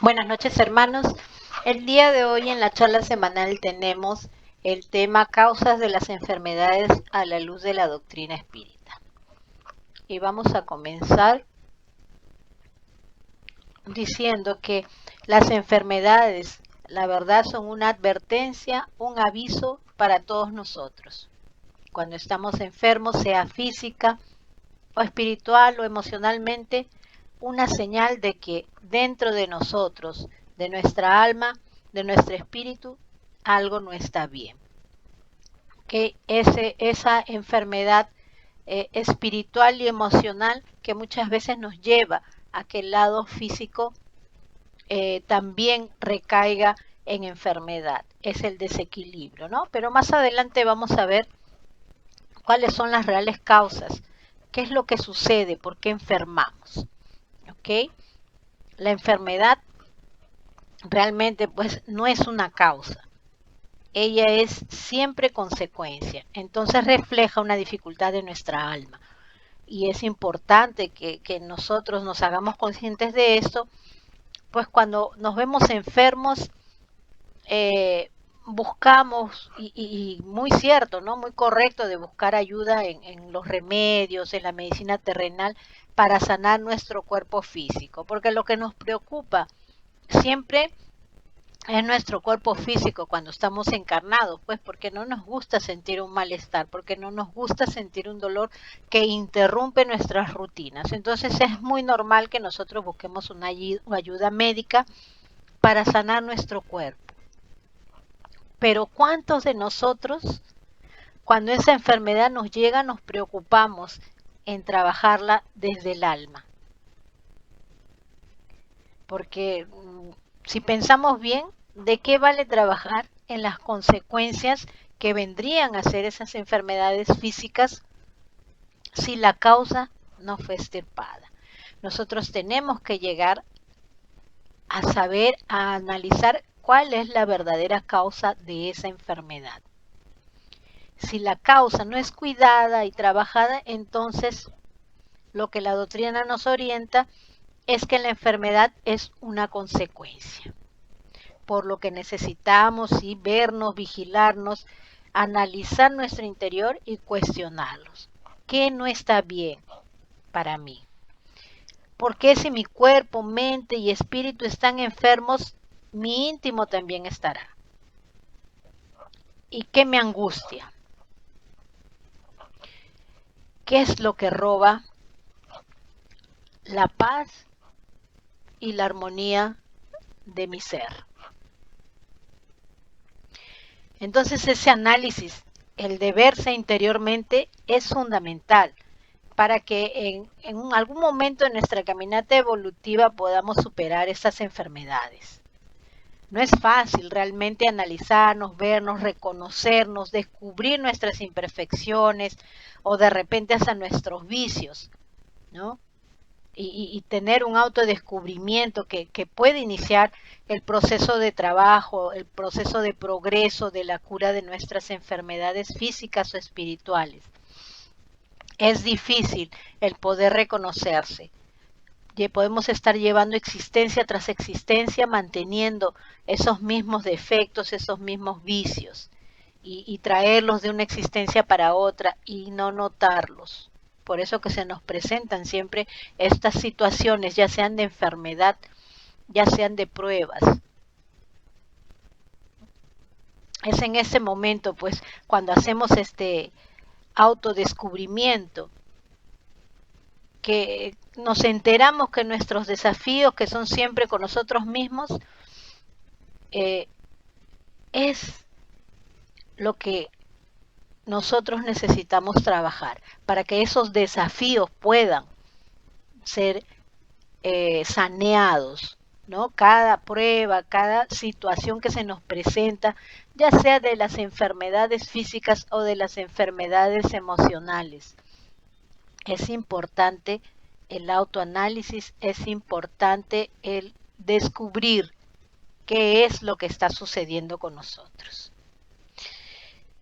Buenas noches, hermanos. El día de hoy en la charla semanal tenemos el tema causas de las enfermedades a la luz de la doctrina espírita. Y vamos a comenzar diciendo que las enfermedades, la verdad, son una advertencia, un aviso para todos nosotros. Cuando estamos enfermos, sea física o espiritual o emocionalmente, una señal de que dentro de nosotros, de nuestra alma, de nuestro espíritu, algo no está bien. Que esa enfermedad espiritual y emocional que muchas veces nos lleva a que el lado físico también recaiga en enfermedad. Es el desequilibrio, ¿no? Pero más adelante vamos a ver cuáles son las reales causas, qué es lo que sucede, por qué enfermamos. ¿Ok? La enfermedad realmente pues no es una causa, ella es siempre consecuencia, entonces refleja una dificultad de nuestra alma y es importante que nosotros nos hagamos conscientes de esto, pues cuando nos vemos enfermos buscamos, y muy cierto, ¿no? Muy correcto de buscar ayuda en los remedios, en la medicina terrenal para sanar nuestro cuerpo físico, porque lo que nos preocupa siempre es nuestro cuerpo físico cuando estamos encarnados, pues porque no nos gusta sentir un malestar, porque no nos gusta sentir un dolor que interrumpe nuestras rutinas. Entonces es muy normal que nosotros busquemos una ayuda médica para sanar nuestro cuerpo. Pero ¿cuántos de nosotros, cuando esa enfermedad nos llega, nos preocupamos en trabajarla desde el alma? Porque si pensamos bien, ¿de qué vale trabajar en las consecuencias que vendrían a ser esas enfermedades físicas si la causa no fue extirpada? Nosotros tenemos que llegar a saber, a analizar cuál es la verdadera causa de esa enfermedad. Si la causa no es cuidada y trabajada, entonces lo que la doctrina nos orienta es que la enfermedad es una consecuencia, por lo que necesitamos sí vernos, vigilarnos, analizar nuestro interior y cuestionarlos. ¿Qué no está bien para mí? ¿Por qué si mi cuerpo, mente y espíritu están enfermos, mi íntimo también estará? ¿Y qué me angustia? ¿Qué es lo que roba la paz y la armonía de mi ser? Entonces ese análisis, el de verse interiormente, es fundamental para que en algún momento de nuestra caminata evolutiva podamos superar esas enfermedades. No es fácil realmente analizarnos, vernos, reconocernos, descubrir nuestras imperfecciones o de repente hasta nuestros vicios, ¿no? Y tener un autodescubrimiento que puede iniciar el proceso de trabajo, el proceso de progreso de la cura de nuestras enfermedades físicas o espirituales. Es difícil el poder reconocerse. Podemos estar llevando existencia tras existencia manteniendo esos mismos defectos, esos mismos vicios y traerlos de una existencia para otra y no notarlos. Por eso que se nos presentan siempre estas situaciones, ya sean de enfermedad, ya sean de pruebas. Es en ese momento, pues, cuando hacemos este autodescubrimiento, que nos enteramos que nuestros desafíos, que son siempre con nosotros mismos, eh, es lo que nosotros necesitamos trabajar para que esos desafíos puedan ser saneados, ¿no? Cada prueba, cada situación que se nos presenta, ya sea de las enfermedades físicas o de las enfermedades emocionales. Es importante el autoanálisis, es importante el descubrir qué es lo que está sucediendo con nosotros.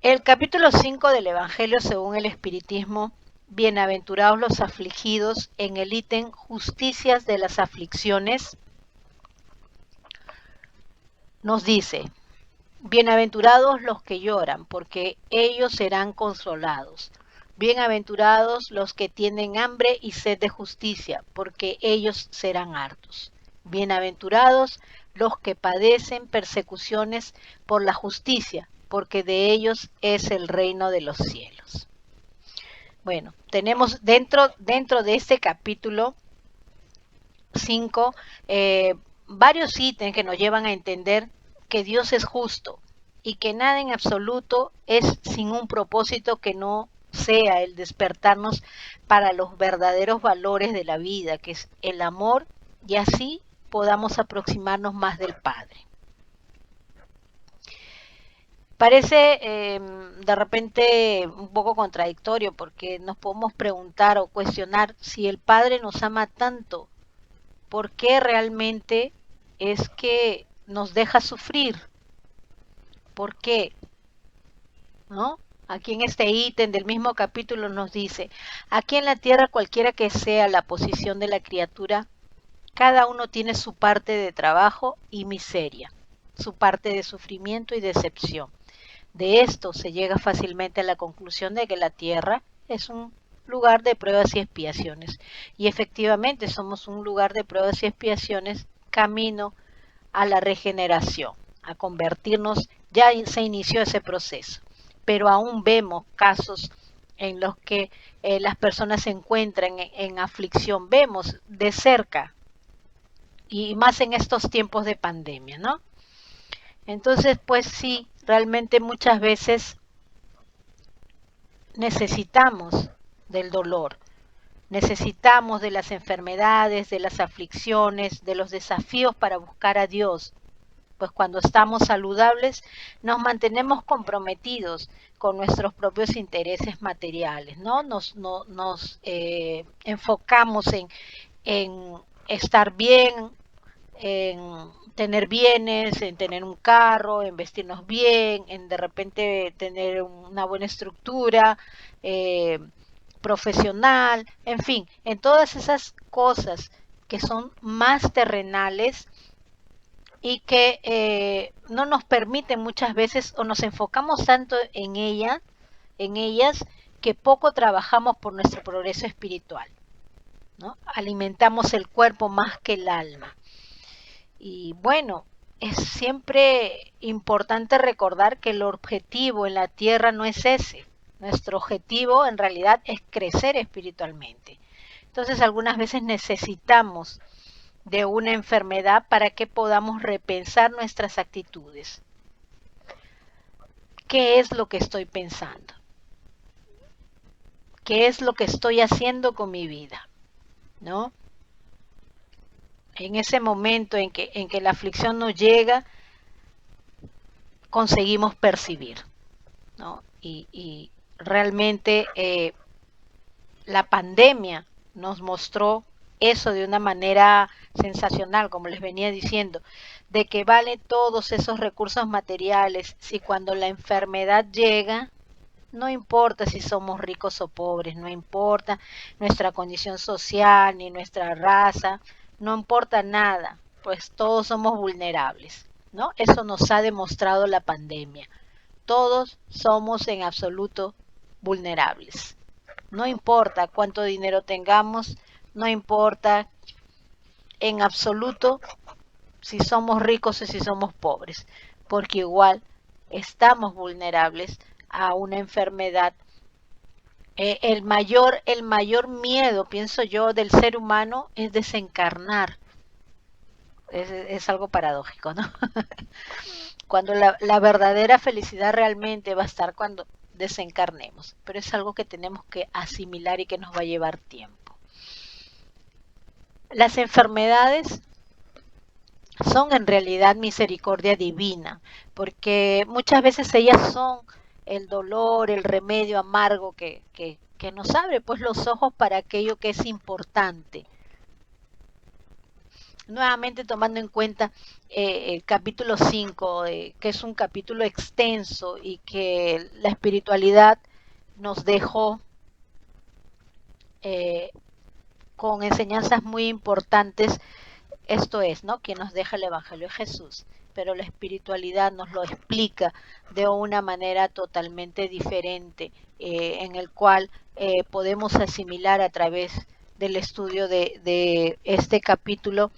El capítulo 5 del Evangelio según el Espiritismo, bienaventurados los afligidos, en el ítem justicias de las aflicciones, nos dice, bienaventurados los que lloran, porque ellos serán consolados. Bienaventurados los que tienen hambre y sed de justicia, porque ellos serán hartos. Bienaventurados los que padecen persecuciones por la justicia, porque de ellos es el reino de los cielos. Bueno, tenemos dentro de este capítulo 5 varios ítems que nos llevan a entender que Dios es justo y que nada en absoluto es sin un propósito que no sea el despertarnos para los verdaderos valores de la vida, que es el amor, y así podamos aproximarnos más del Padre. Parece de repente un poco contradictorio porque nos podemos preguntar o cuestionar si el Padre nos ama tanto, ¿por qué realmente es que nos deja sufrir? ¿Por qué? ¿No? Aquí en este ítem del mismo capítulo nos dice, aquí en la tierra cualquiera que sea la posición de la criatura, cada uno tiene su parte de trabajo y miseria, su parte de sufrimiento y decepción. De esto se llega fácilmente a la conclusión de que la tierra es un lugar de pruebas y expiaciones. Y efectivamente somos un lugar de pruebas y expiaciones camino a la regeneración, a convertirnos, ya se inició ese proceso, pero aún vemos casos en los que las personas se encuentran en aflicción, vemos de cerca y más en estos tiempos de pandemia, ¿no? Entonces, pues sí, realmente muchas veces necesitamos del dolor, necesitamos de las enfermedades, de las aflicciones, de los desafíos para buscar a Dios. Pues cuando estamos saludables nos mantenemos comprometidos con nuestros propios intereses materiales, ¿no? Nos enfocamos en estar bien, en tener bienes, en tener un carro, en vestirnos bien, en de repente tener una buena estructura profesional, en fin, en todas esas cosas que son más terrenales y que no nos permiten muchas veces o nos enfocamos tanto en ellas que poco trabajamos por nuestro progreso espiritual, ¿no? Alimentamos el cuerpo más que el alma. Y bueno, es siempre importante recordar que el objetivo en la tierra no es ese. Nuestro objetivo en realidad es crecer espiritualmente. Entonces algunas veces necesitamos de una enfermedad para que podamos repensar nuestras actitudes. ¿Qué es lo que estoy pensando? ¿Qué es lo que estoy haciendo con mi vida? ¿No? En ese momento en que la aflicción nos llega, conseguimos percibir, ¿no? Y realmente la pandemia nos mostró eso de una manera sensacional, como les venía diciendo, de que vale todos esos recursos materiales si cuando la enfermedad llega, no importa si somos ricos o pobres, no importa nuestra condición social ni nuestra raza, no importa nada, pues todos somos vulnerables, ¿no? Eso nos ha demostrado la pandemia. Todos somos en absoluto vulnerables. No importa cuánto dinero tengamos, no importa en absoluto si somos ricos o si somos pobres, porque igual estamos vulnerables a una enfermedad. El mayor miedo, pienso yo, del ser humano es desencarnar. Es algo paradójico, ¿no? Cuando la verdadera felicidad realmente va a estar cuando desencarnemos, pero es algo que tenemos que asimilar y que nos va a llevar tiempo. Las enfermedades son en realidad misericordia divina, porque muchas veces ellas son el dolor, el remedio amargo que nos abre pues los ojos para aquello que es importante. Nuevamente tomando en cuenta el capítulo 5, que es un capítulo extenso y que la espiritualidad nos dejó eh, con enseñanzas muy importantes, esto es, ¿no? Que nos deja el Evangelio de Jesús. pero la espiritualidad nos lo explica de una manera totalmente diferente, en el cual podemos asimilar a través del estudio de este capítulo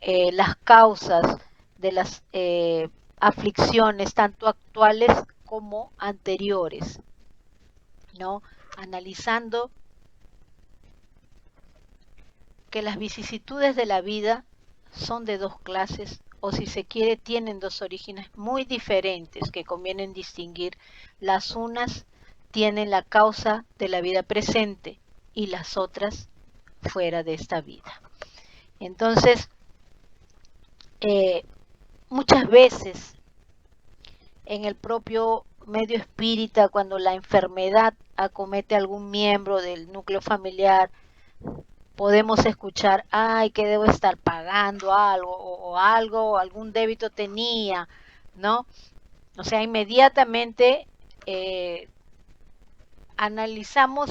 las causas de las aflicciones, tanto actuales como anteriores, ¿no? Analizando que las vicisitudes de la vida son de dos clases, o si se quiere, tienen dos orígenes muy diferentes que conviene distinguir. Las unas tienen la causa de la vida presente y las otras fuera de esta vida. Entonces, muchas veces en el propio medio espírita, cuando la enfermedad acomete a algún miembro del núcleo familiar, podemos escuchar, ay, que debo estar pagando algo, o algo, o algún débito tenía, ¿no? O sea, inmediatamente analizamos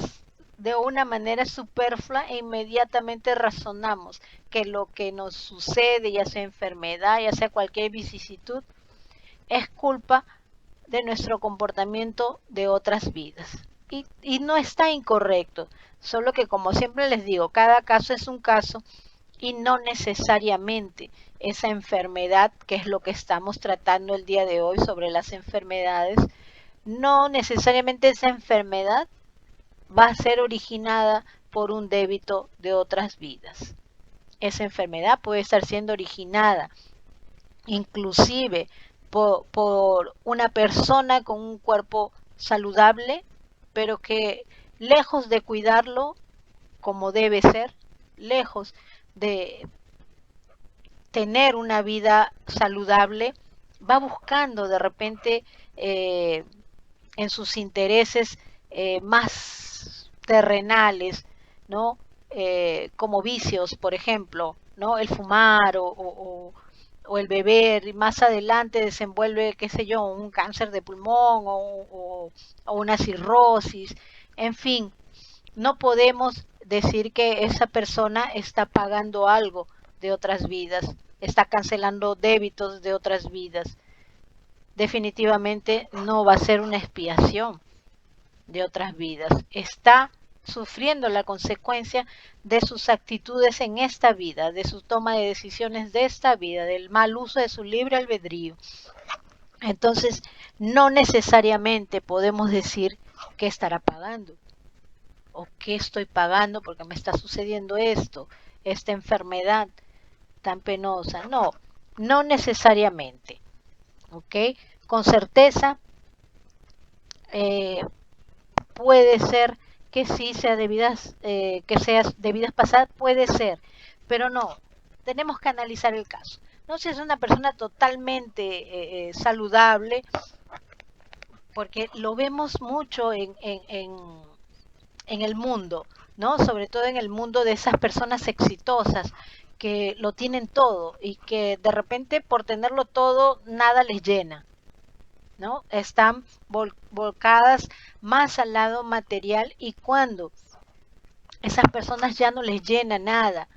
de una manera superflua e inmediatamente razonamos que lo que nos sucede, ya sea enfermedad, ya sea cualquier vicisitud, es culpa de nuestro comportamiento de otras vidas. Y no está incorrecto, solo que como siempre les digo, cada caso es un caso y no necesariamente esa enfermedad, que es lo que estamos tratando el día de hoy sobre las enfermedades, no necesariamente esa enfermedad va a ser originada por un débito de otras vidas. Esa enfermedad puede estar siendo originada inclusive por una persona con un cuerpo saludable, pero que lejos de cuidarlo como debe ser, lejos de tener una vida saludable, va buscando de repente en sus intereses más terrenales, ¿no? Como vicios, por ejemplo, ¿no? El fumar o el beber, y más adelante desenvuelve, qué sé yo, un cáncer de pulmón o una cirrosis, en fin, no podemos decir que esa persona está pagando algo de otras vidas, está cancelando débitos de otras vidas. Definitivamente no va a ser una expiación de otras vidas. Está sufriendo la consecuencia de sus actitudes en esta vida, de su toma de decisiones de esta vida, del mal uso de su libre albedrío. Entonces, no necesariamente podemos decir que estará pagando o qué estoy pagando porque me está sucediendo esto, esta enfermedad tan penosa. No, no necesariamente. ¿Ok? Con certeza puede ser que sí sea debidas, que sea debidas pasadas, puede ser, pero no, tenemos que analizar el caso. No si es una persona totalmente saludable, porque lo vemos mucho en el mundo, ¿no? Sobre todo en el mundo de esas personas exitosas que lo tienen todo y que de repente por tenerlo todo nada les llena, ¿no? Están volcadas más al lado material y cuando esas personas ya no les llena nada,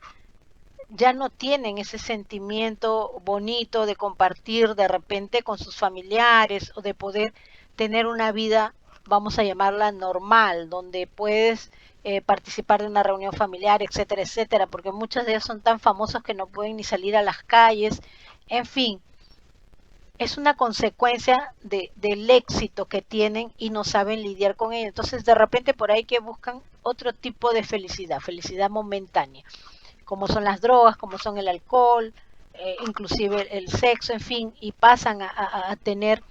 ya no tienen ese sentimiento bonito de compartir de repente con sus familiares o de poder tener una vida, vamos a llamarla normal, donde puedes participar de una reunión familiar, etcétera, etcétera, porque muchas de ellas son tan famosos que no pueden ni salir a las calles, en fin, es una consecuencia del éxito que tienen y no saben lidiar con ello. Entonces, de repente por ahí que buscan otro tipo de felicidad, felicidad momentánea, como son las drogas, como son el alcohol, inclusive el sexo, en fin, y pasan a tener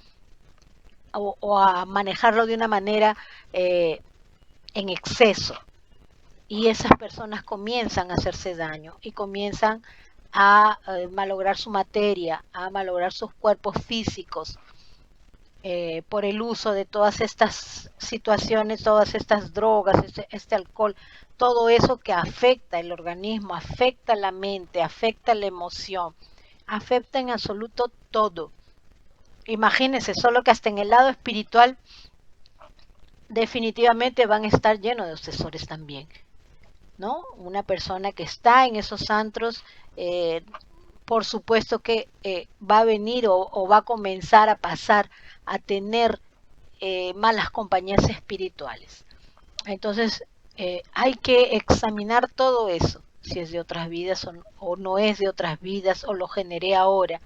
o a manejarlo de una manera en exceso. Y esas personas comienzan a hacerse daño y comienzan a malograr su materia, a malograr sus cuerpos físicos, por el uso de todas estas situaciones, todas estas drogas, este alcohol, todo eso que afecta el organismo, afecta la mente, afecta la emoción, afecta en absoluto todo. Imagínense, solo que hasta en el lado espiritual definitivamente van a estar llenos de obsesores también, ¿no? Una persona que está en esos antros por supuesto que va a venir o va a comenzar a pasar a tener malas compañías espirituales. Entonces hay que examinar todo eso, si es de otras vidas o no es de otras vidas o lo generé ahora.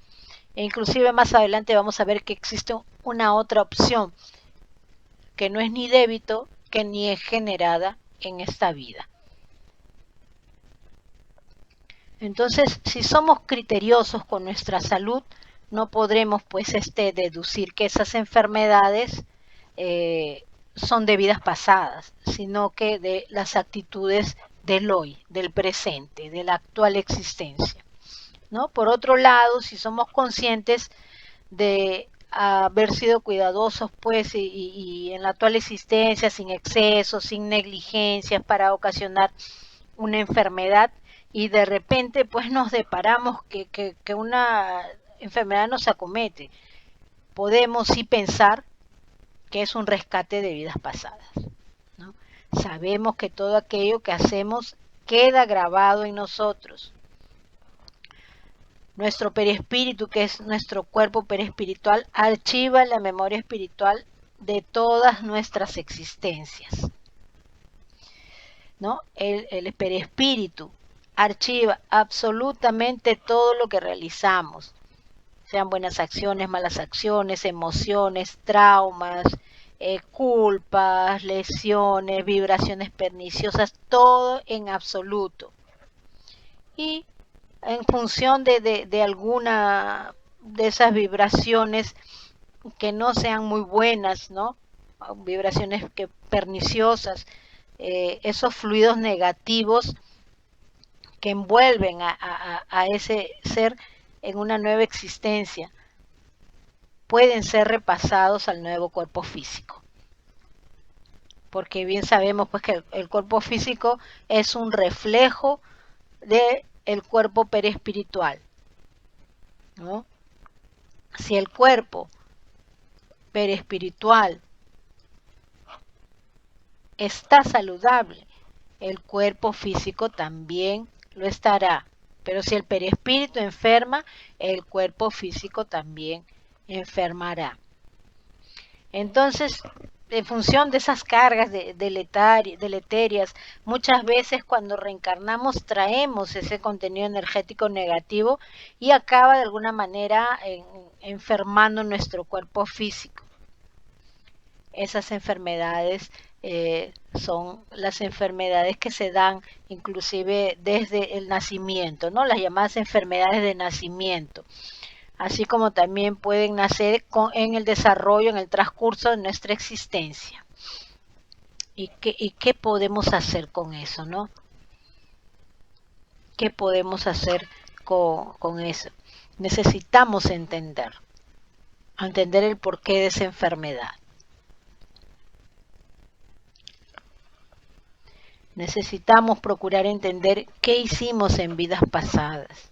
E inclusive más adelante vamos a ver que existe una otra opción que no es ni débito, que ni es generada en esta vida. Entonces, si somos criteriosos con nuestra salud, no podremos pues deducir que esas enfermedades son de vidas pasadas, sino que de las actitudes del hoy, del presente, de la actual existencia, ¿no? Por otro lado, si somos conscientes de haber sido cuidadosos pues y en la actual existencia, sin excesos, sin negligencias para ocasionar una enfermedad, y de repente pues nos deparamos que una enfermedad nos acomete, podemos sí pensar que es un rescate de vidas pasadas, ¿no? Sabemos que todo aquello que hacemos queda grabado en nosotros. Nuestro perispíritu, que es nuestro cuerpo perispiritual, archiva la memoria espiritual de todas nuestras existencias, ¿no? El perispíritu archiva absolutamente todo lo que realizamos, sean buenas acciones, malas acciones, emociones, traumas, culpas, lesiones, vibraciones perniciosas, todo en absoluto. Y en función de alguna de esas vibraciones que no sean muy buenas, ¿no? Vibraciones perniciosas, esos fluidos negativos que envuelven a ese ser en una nueva existencia, pueden ser repasados al nuevo cuerpo físico. Porque bien sabemos pues que el cuerpo físico es un reflejo del cuerpo perispiritual, ¿no? Si el cuerpo perispiritual está saludable, el cuerpo físico también lo estará. Pero si el perispíritu enferma, el cuerpo físico también enfermará. Entonces, en función de esas cargas deleterias, muchas veces cuando reencarnamos traemos ese contenido energético negativo y acaba de alguna manera enfermando nuestro cuerpo físico. Esas enfermedades son las enfermedades que se dan inclusive desde el nacimiento, ¿no? Las llamadas enfermedades de nacimiento, así como también pueden nacer en el desarrollo, en el transcurso de nuestra existencia. ¿Y qué podemos hacer con eso, no? ¿Qué podemos hacer con eso? Necesitamos entender el porqué de esa enfermedad. Necesitamos procurar entender qué hicimos en vidas pasadas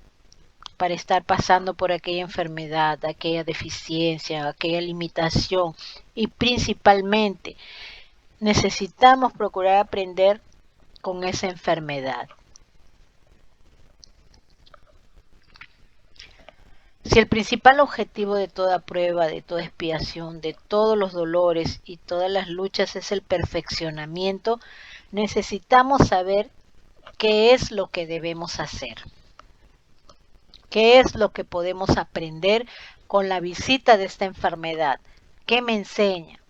para estar pasando por aquella enfermedad, aquella deficiencia, aquella limitación, y principalmente necesitamos procurar aprender con esa enfermedad. Si el principal objetivo de toda prueba, de toda expiación, de todos los dolores y todas las luchas es el perfeccionamiento, necesitamos saber qué es lo que debemos hacer. ¿Qué es lo que podemos aprender con la visita de esta enfermedad? ¿Qué me enseña?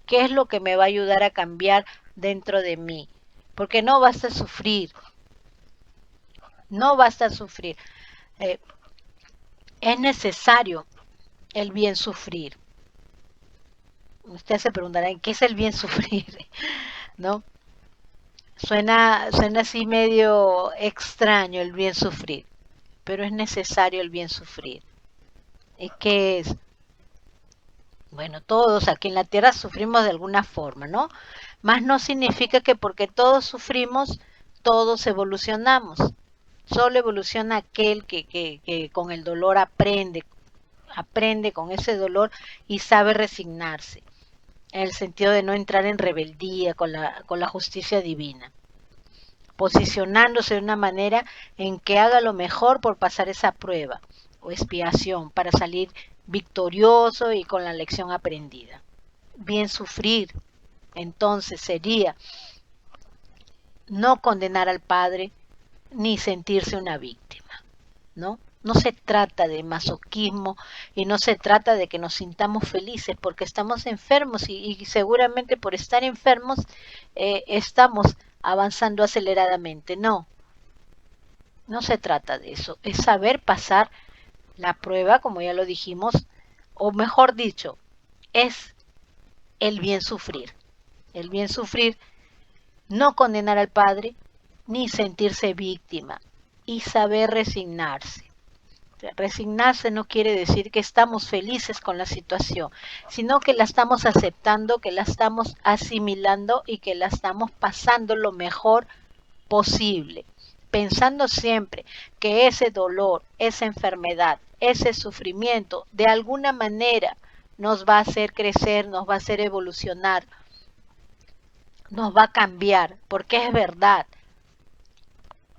¿Qué es lo que me va a ayudar a cambiar dentro de mí? Porque no basta sufrir. No basta sufrir. Es necesario el bien sufrir. Usted se preguntará, ¿qué es el bien sufrir? ¿No? Suena así medio extraño el bien sufrir, pero es necesario el bien sufrir. ¿Y qué es? Bueno, todos aquí en la Tierra sufrimos de alguna forma, ¿no? Más no significa que porque todos sufrimos, todos evolucionamos. Solo evoluciona aquel que con el dolor aprende con ese dolor y sabe resignarse, en el sentido de no entrar en rebeldía con la justicia divina. posicionándose de una manera en que haga lo mejor por pasar esa prueba o expiación para salir victorioso y con la lección aprendida. Bien sufrir, entonces, sería no condenar al Padre ni sentirse una víctima, ¿no? No se trata de masoquismo y no se trata de que nos sintamos felices porque estamos enfermos y seguramente por estar enfermos estamos avanzando aceleradamente. No, no se trata de eso. Es saber pasar la prueba, como ya lo dijimos, o mejor dicho, es el bien sufrir. El bien sufrir, no condenar al Padre ni sentirse víctima y saber resignarse. Resignarse no quiere decir que estamos felices con la situación, sino que la estamos aceptando, que la estamos asimilando y que la estamos pasando lo mejor posible, pensando siempre que ese dolor, esa enfermedad, ese sufrimiento, de alguna manera nos va a hacer crecer, nos va a hacer evolucionar, nos va a cambiar, porque es verdad,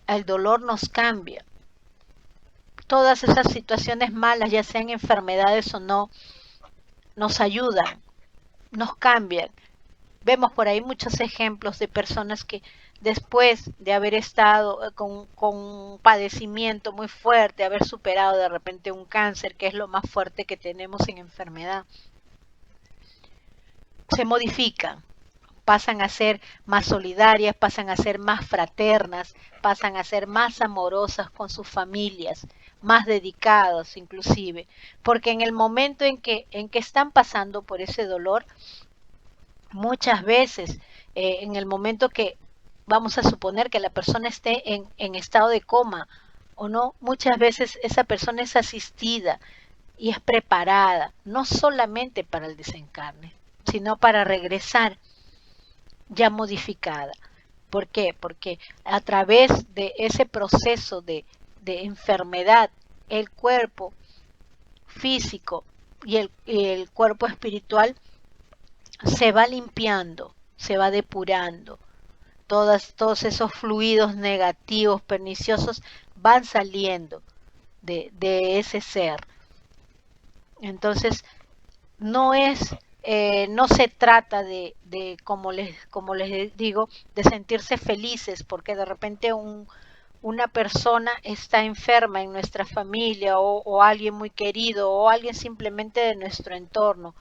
el dolor nos cambia. Todas esas situaciones malas, ya sean enfermedades o no, nos ayudan, nos cambian. Vemos por ahí muchos ejemplos de personas que después de haber estado con un padecimiento muy fuerte, haber superado de repente un cáncer, que es lo más fuerte que tenemos en enfermedad, se modifican, pasan a ser más solidarias, pasan a ser más fraternas, pasan a ser más amorosas con sus familias, más dedicados inclusive, porque en el momento en que están pasando por ese dolor, muchas veces, en el momento que vamos a suponer que la persona esté en estado de coma o no, muchas veces esa persona es asistida y es preparada, no solamente para el desencarne, sino para regresar ya modificada. ¿Por qué? Porque a través de ese proceso de enfermedad, el cuerpo físico y el cuerpo espiritual se va limpiando, se va depurando. Todos esos fluidos negativos, perniciosos, van saliendo de ese ser. Entonces, no se trata de como les digo, de sentirse felices, porque de repente una persona está enferma en nuestra familia o alguien muy querido o alguien simplemente de nuestro entorno.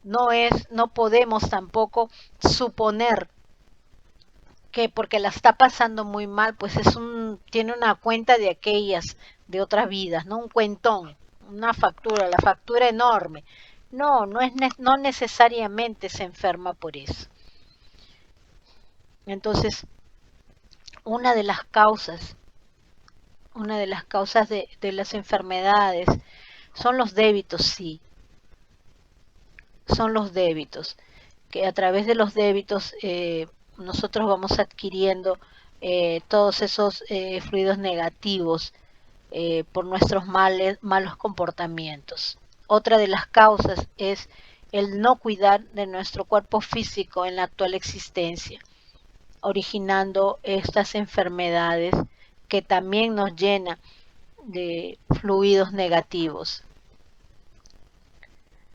No podemos tampoco suponer que porque la está pasando muy mal, pues tiene una cuenta de aquellas, de otras vidas, ¿no? Un cuentón, una factura, la factura enorme. No necesariamente se enferma por eso. Entonces, una de las causas, una de las causas de las enfermedades son los débitos, sí, son los débitos, que a través de los débitos nosotros vamos adquiriendo todos esos fluidos negativos por nuestros malos comportamientos. Otra de las causas es el no cuidar de nuestro cuerpo físico en la actual existencia, originando estas enfermedades que también nos llenan de fluidos negativos.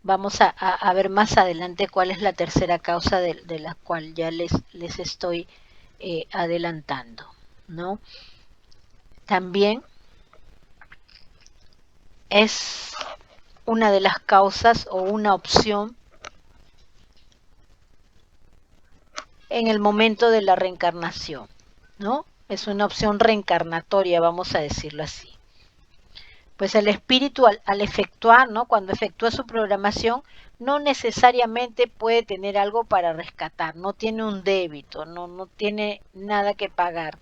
Vamos a ver más adelante cuál es la tercera causa de la cual ya les estoy adelantando, ¿no? También es una de las causas o una opción en el momento de la reencarnación, ¿no? Es una opción reencarnatoria, vamos a decirlo así. Pues el espíritu al efectuar, ¿no? Cuando efectúa su programación, no necesariamente puede tener algo para rescatar, no tiene un débito, no tiene nada que pagar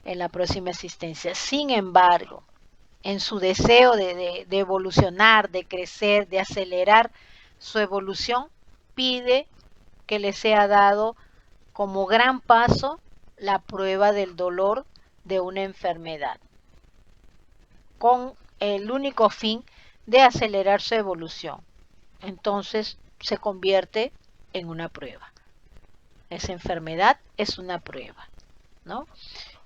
en la próxima existencia. Sin embargo, en su deseo de evolucionar, de crecer, de acelerar su evolución, pide que le sea dado como gran paso la prueba del dolor de una enfermedad, con el único fin de acelerar su evolución. Entonces se convierte en una prueba. esa enfermedad es una prueba, ¿no?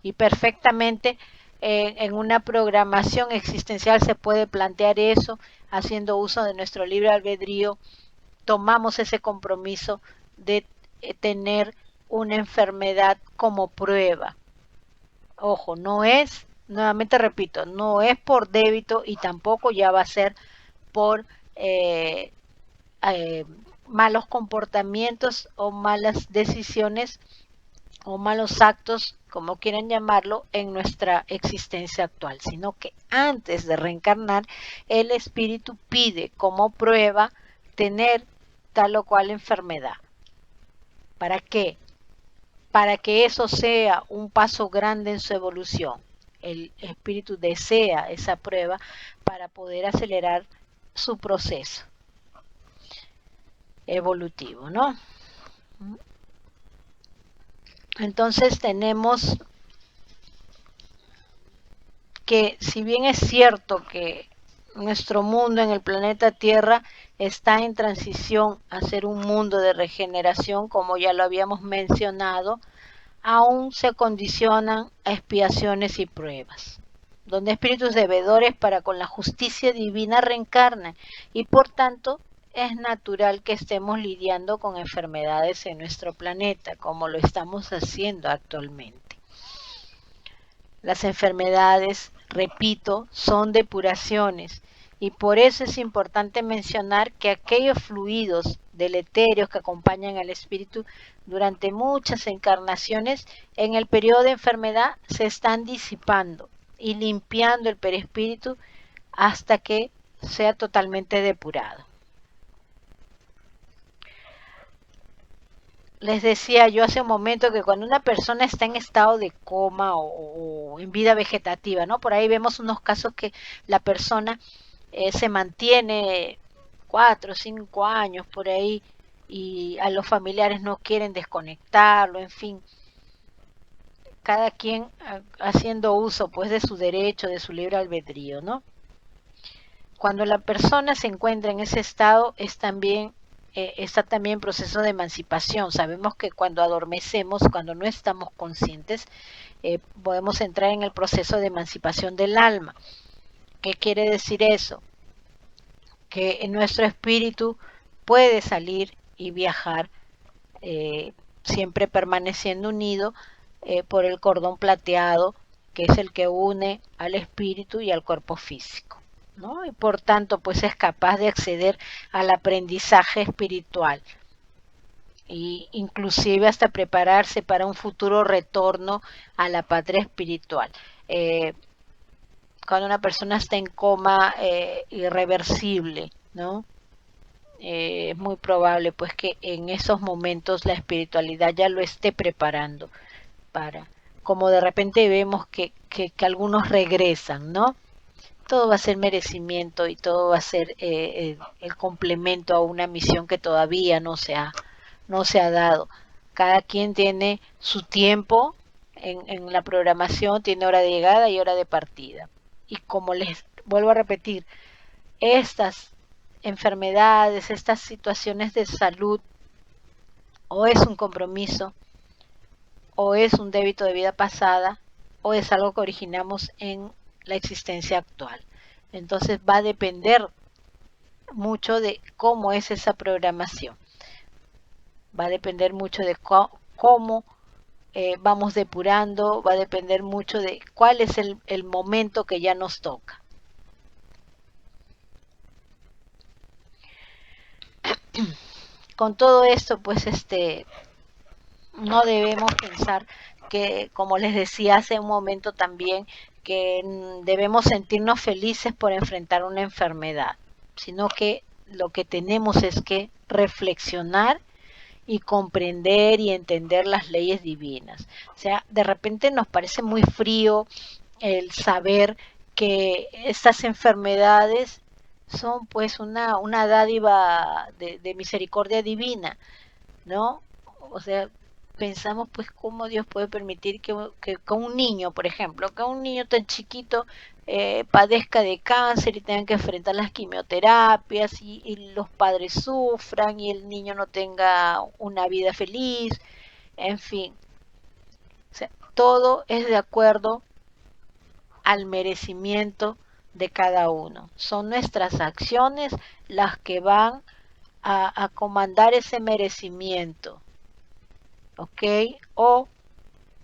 Y perfectamente en una programación existencial se puede plantear eso, haciendo uso de nuestro libre albedrío, tomamos ese compromiso de tener una enfermedad como prueba. Ojo, no es, nuevamente repito, no es por débito y tampoco ya va a ser por eh, malos comportamientos o malas decisiones o malos actos, como quieran llamarlo, en nuestra existencia actual, sino que antes de reencarnar, el espíritu pide como prueba tener tal o cual enfermedad. ¿Para qué? Para que eso sea un paso grande en su evolución. El espíritu desea esa prueba para poder acelerar su proceso evolutivo, ¿no? Entonces tenemos que, si bien es cierto que nuestro mundo en el planeta Tierra está en transición a ser un mundo de regeneración, como ya lo habíamos mencionado, aún se condicionan a expiaciones y pruebas, donde espíritus devedores para con la justicia divina reencarnan y por tanto es natural que estemos lidiando con enfermedades en nuestro planeta, como lo estamos haciendo actualmente. Las enfermedades, repito, son depuraciones y por eso es importante mencionar que aquellos fluidos deleterios que acompañan al espíritu durante muchas encarnaciones en el periodo de enfermedad se están disipando y limpiando el perispíritu hasta que sea totalmente depurado. Les decía yo hace un momento que cuando una persona está en estado de coma o en vida vegetativa, ¿no? Por ahí vemos unos casos que la persona se mantiene 4 o 5 años por ahí y a los familiares no quieren desconectarlo, en fin, cada quien haciendo uso pues de su derecho, de su libre albedrío, ¿no? Cuando la persona se encuentra en ese estado está también en proceso de emancipación. Sabemos que cuando adormecemos, cuando no estamos conscientes, podemos entrar en el proceso de emancipación del alma. ¿Qué quiere decir eso? Que en nuestro espíritu puede salir y viajar, siempre permaneciendo unido por el cordón plateado, que es el que une al espíritu y al cuerpo físico, ¿no? Y por tanto, pues es capaz de acceder al aprendizaje espiritual e inclusive hasta prepararse para un futuro retorno a la patria espiritual. Cuando una persona está en coma irreversible, ¿no? Es muy probable pues que en esos momentos la espiritualidad ya lo esté preparando para, como de repente vemos que algunos regresan, ¿no? Todo va a ser merecimiento y todo va a ser el complemento a una misión que todavía no se ha dado. Cada quien tiene su tiempo en la programación, tiene hora de llegada y hora de partida. Y como les vuelvo a repetir, estas enfermedades, estas situaciones de salud, o es un compromiso, o es un débito de vida pasada, o es algo que originamos en la existencia actual. Entonces va a depender mucho de cómo es esa programación. Va a depender mucho de cómo vamos depurando, va a depender mucho de cuál es el momento que ya nos toca. Con todo esto, pues no debemos pensar que, como les decía hace un momento también, que debemos sentirnos felices por enfrentar una enfermedad, sino que lo que tenemos es que reflexionar y comprender y entender las leyes divinas. O sea, de repente nos parece muy frío el saber que estas enfermedades son pues una dádiva de misericordia divina, ¿no? O sea, pensamos pues cómo Dios puede permitir que un niño, por ejemplo, que un niño tan chiquito padezca de cáncer y tenga que enfrentar las quimioterapias y los padres sufran y el niño no tenga una vida feliz. en fin. O sea, todo es de acuerdo al merecimiento de cada uno. Son nuestras acciones las que van a comandar ese merecimiento, ¿ok? O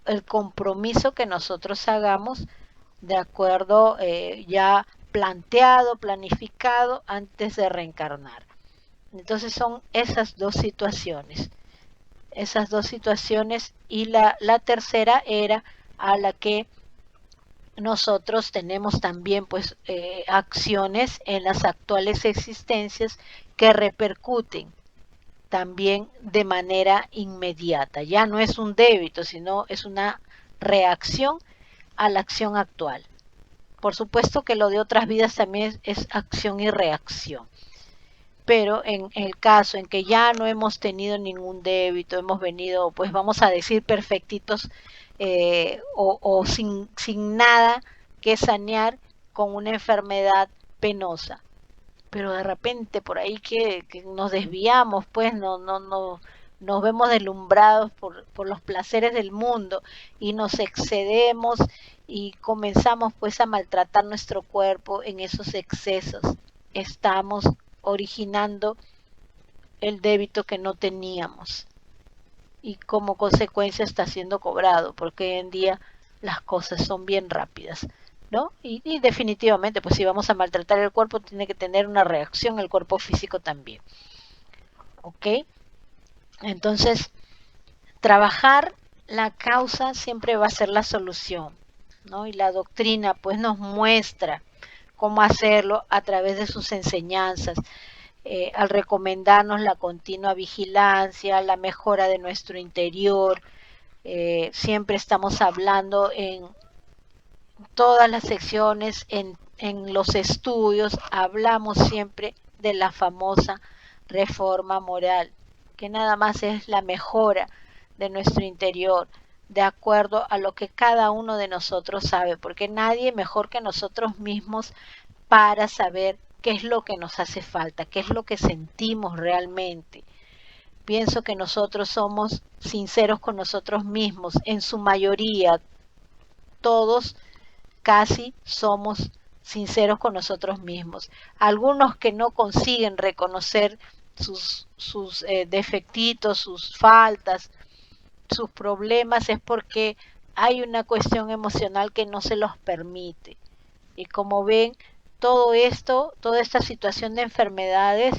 el compromiso que nosotros hagamos de acuerdo ya planteado, planificado antes de reencarnar. Entonces son esas dos situaciones. Esas dos situaciones y la tercera era a la que nosotros tenemos también pues acciones en las actuales existencias que repercuten también de manera inmediata. Ya no es un débito, sino es una reacción a la acción actual. Por supuesto que lo de otras vidas también es acción y reacción. Pero en el caso en que ya no hemos tenido ningún débito, hemos venido, pues vamos a decir, perfectitos o sin nada que sanear con una enfermedad penosa. Pero de repente por ahí que nos desviamos, pues no nos vemos deslumbrados por los placeres del mundo y nos excedemos y comenzamos pues a maltratar nuestro cuerpo en esos excesos. Estamos originando el débito que no teníamos y como consecuencia está siendo cobrado porque hoy en día las cosas son bien rápidas, ¿no? Y definitivamente, pues si vamos a maltratar el cuerpo, tiene que tener una reacción el cuerpo físico también, ¿ok? Entonces, trabajar la causa siempre va a ser la solución, ¿no? Y la doctrina pues nos muestra cómo hacerlo a través de sus enseñanzas, al recomendarnos la continua vigilancia, la mejora de nuestro interior. Siempre estamos hablando en todas las secciones, en los estudios, hablamos siempre de la famosa reforma moral, que nada más es la mejora de nuestro interior, de acuerdo a lo que cada uno de nosotros sabe, porque nadie mejor que nosotros mismos para saber qué es lo que nos hace falta, qué es lo que sentimos realmente. Pienso que nosotros somos sinceros con nosotros mismos, en su mayoría, todos casi somos sinceros con nosotros mismos. Algunos que no consiguen reconocer sus defectitos, sus faltas, sus problemas, es porque hay una cuestión emocional que no se los permite. Y como ven, todo esto, toda esta situación de enfermedades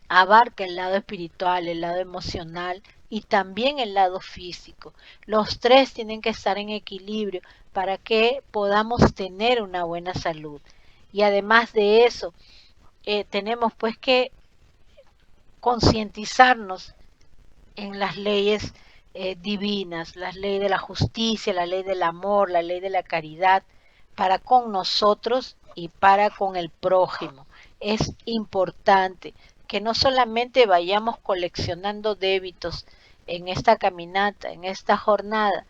abarca el lado espiritual, el lado emocional y también el lado físico. Los tres tienen que estar en equilibrio para que podamos tener una buena salud. Y además de eso, tenemos pues que concientizarnos en las leyes divinas, la ley de la justicia, la ley del amor, la ley de la caridad, para con nosotros y para con el prójimo. Es importante que no solamente vayamos coleccionando débitos en esta caminata, en esta jornada,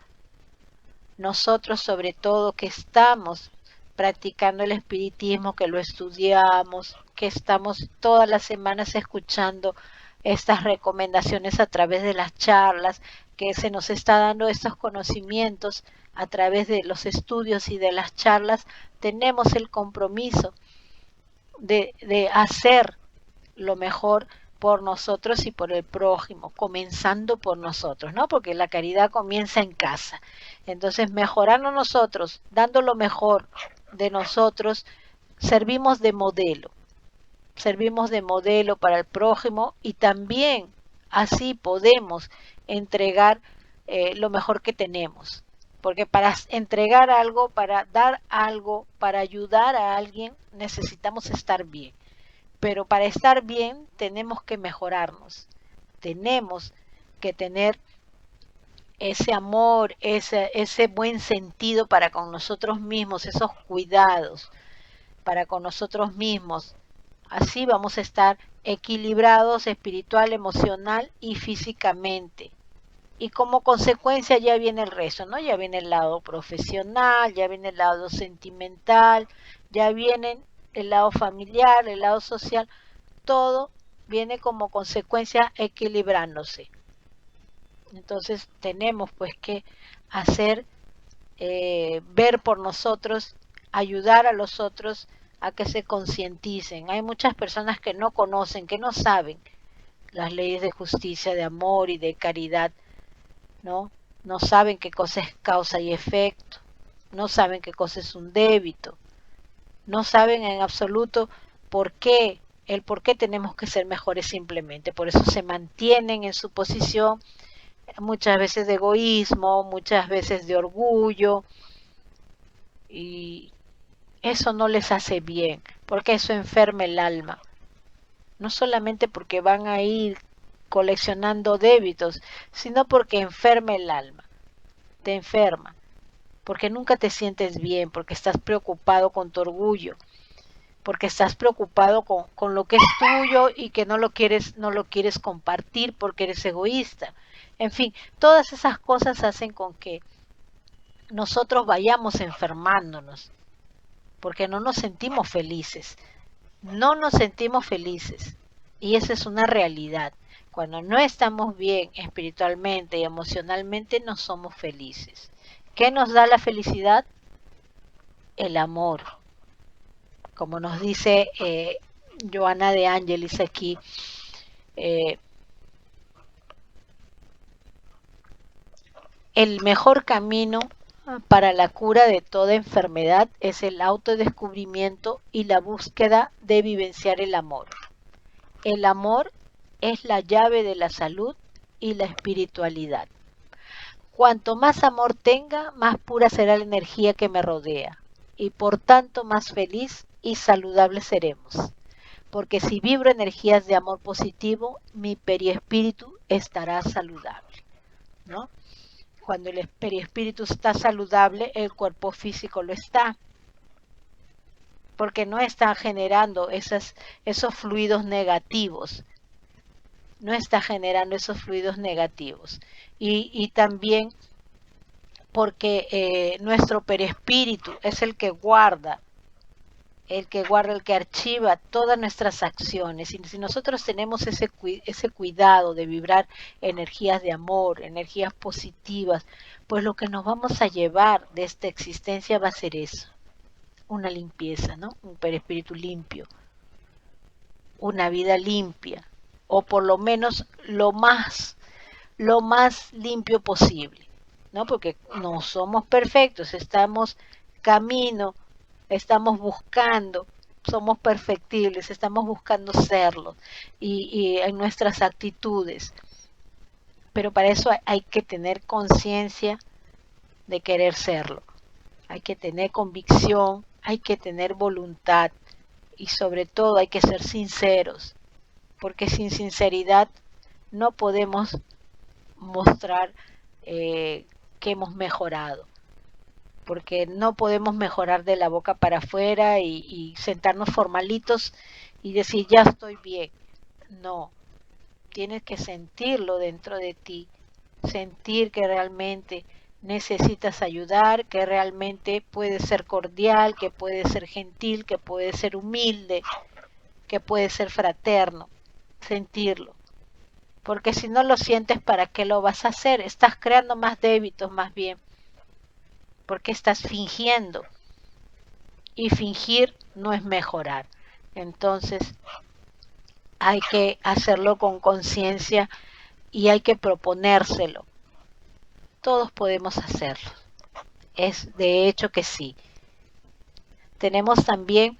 nosotros sobre todo que estamos practicando el espiritismo, que lo estudiamos, que estamos todas las semanas escuchando estas recomendaciones a través de las charlas, que se nos está dando estos conocimientos a través de los estudios y de las charlas, tenemos el compromiso de hacer lo mejor por nosotros y por el prójimo, comenzando por nosotros, ¿no? Porque la caridad comienza en casa. Entonces, mejorando nosotros, dando lo mejor de nosotros, servimos de modelo para el prójimo y también así podemos entregar lo mejor que tenemos. Porque para entregar algo, para dar algo, para ayudar a alguien, necesitamos estar bien. Pero para estar bien tenemos que mejorarnos, tenemos que tener ese amor, ese buen sentido para con nosotros mismos, esos cuidados para con nosotros mismos. Así vamos a estar equilibrados espiritual, emocional y físicamente. Y como consecuencia ya viene el resto, ¿no? Ya viene el lado profesional, ya viene el lado sentimental, ya viene el lado familiar, el lado social, todo viene como consecuencia equilibrándose. Entonces tenemos pues que hacer, ver por nosotros, ayudar a los otros a que se concienticen. Hay muchas personas que no conocen, que no saben las leyes de justicia, de amor y de caridad, ¿no? No saben qué cosa es causa y efecto, no saben qué cosa es un débito, no saben en absoluto por qué, el por qué tenemos que ser mejores simplemente. Por eso se mantienen en su posición, muchas veces de egoísmo, muchas veces de orgullo, y eso no les hace bien, porque eso enferma el alma. No solamente porque van a ir coleccionando débitos, sino porque enferma el alma, te enferma, porque nunca te sientes bien, porque estás preocupado con tu orgullo, porque estás preocupado con lo que es tuyo y que no lo quieres compartir porque eres egoísta. En fin, todas esas cosas hacen con que nosotros vayamos enfermándonos, porque no nos sentimos felices, no nos sentimos felices, y esa es una realidad. Cuando no estamos bien espiritualmente y emocionalmente, no somos felices. ¿Qué nos da la felicidad? El amor, como nos dice Joana de Angelis aquí. eh, el mejor camino para la cura de toda enfermedad es el autodescubrimiento y la búsqueda de vivenciar el amor. El amor es la llave de la salud y la espiritualidad. Cuanto más amor tenga, más pura será la energía que me rodea, y por tanto más feliz y saludable seremos. Porque si vibro energías de amor positivo, mi periespíritu estará saludable, ¿no? Cuando el periespíritu está saludable, el cuerpo físico lo está, porque no está generando esos fluidos negativos, no está generando esos fluidos negativos. Y también porque nuestro perispíritu es el que archiva todas nuestras acciones. Y si nosotros tenemos ese cuidado de vibrar energías de amor, energías positivas, pues lo que nos vamos a llevar de esta existencia va a ser eso, una limpieza, ¿no? Un perispíritu limpio, una vida limpia, o por lo menos lo más limpio posible, ¿no? Porque no somos perfectos, estamos camino, estamos buscando, somos perfectibles, estamos buscando serlo y en nuestras actitudes. Pero para eso hay que tener conciencia de querer serlo, hay que tener convicción, hay que tener voluntad y sobre todo hay que ser sinceros, porque sin sinceridad no podemos mostrar que hemos mejorado, porque no podemos mejorar de la boca para afuera y sentarnos formalitos y decir ya estoy bien. No, tienes que sentirlo dentro de ti, sentir que realmente necesitas ayudar, que realmente puedes ser cordial, que puedes ser gentil, que puedes ser humilde, que puedes ser fraterno, sentirlo. Porque si no lo sientes, ¿para qué lo vas a hacer? Estás creando más débitos más bien, porque estás fingiendo. Y fingir no es mejorar. Entonces hay que hacerlo con conciencia y hay que proponérselo. Todos podemos hacerlo. Es de hecho que sí. Tenemos también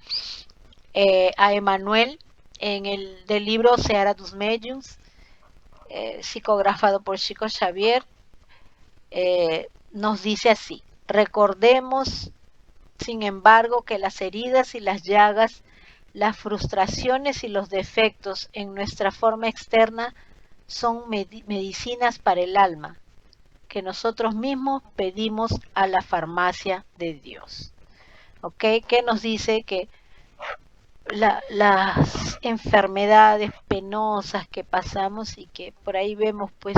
a Emanuel en el del libro Seara dos Mediums, psicografado por Chico Xavier, nos dice así: recordemos, sin embargo, que las heridas y las llagas, las frustraciones y los defectos en nuestra forma externa son medicinas para el alma, que nosotros mismos pedimos a la farmacia de Dios. ¿Ok? ¿Qué nos dice? Que las enfermedades penosas que pasamos y que por ahí vemos pues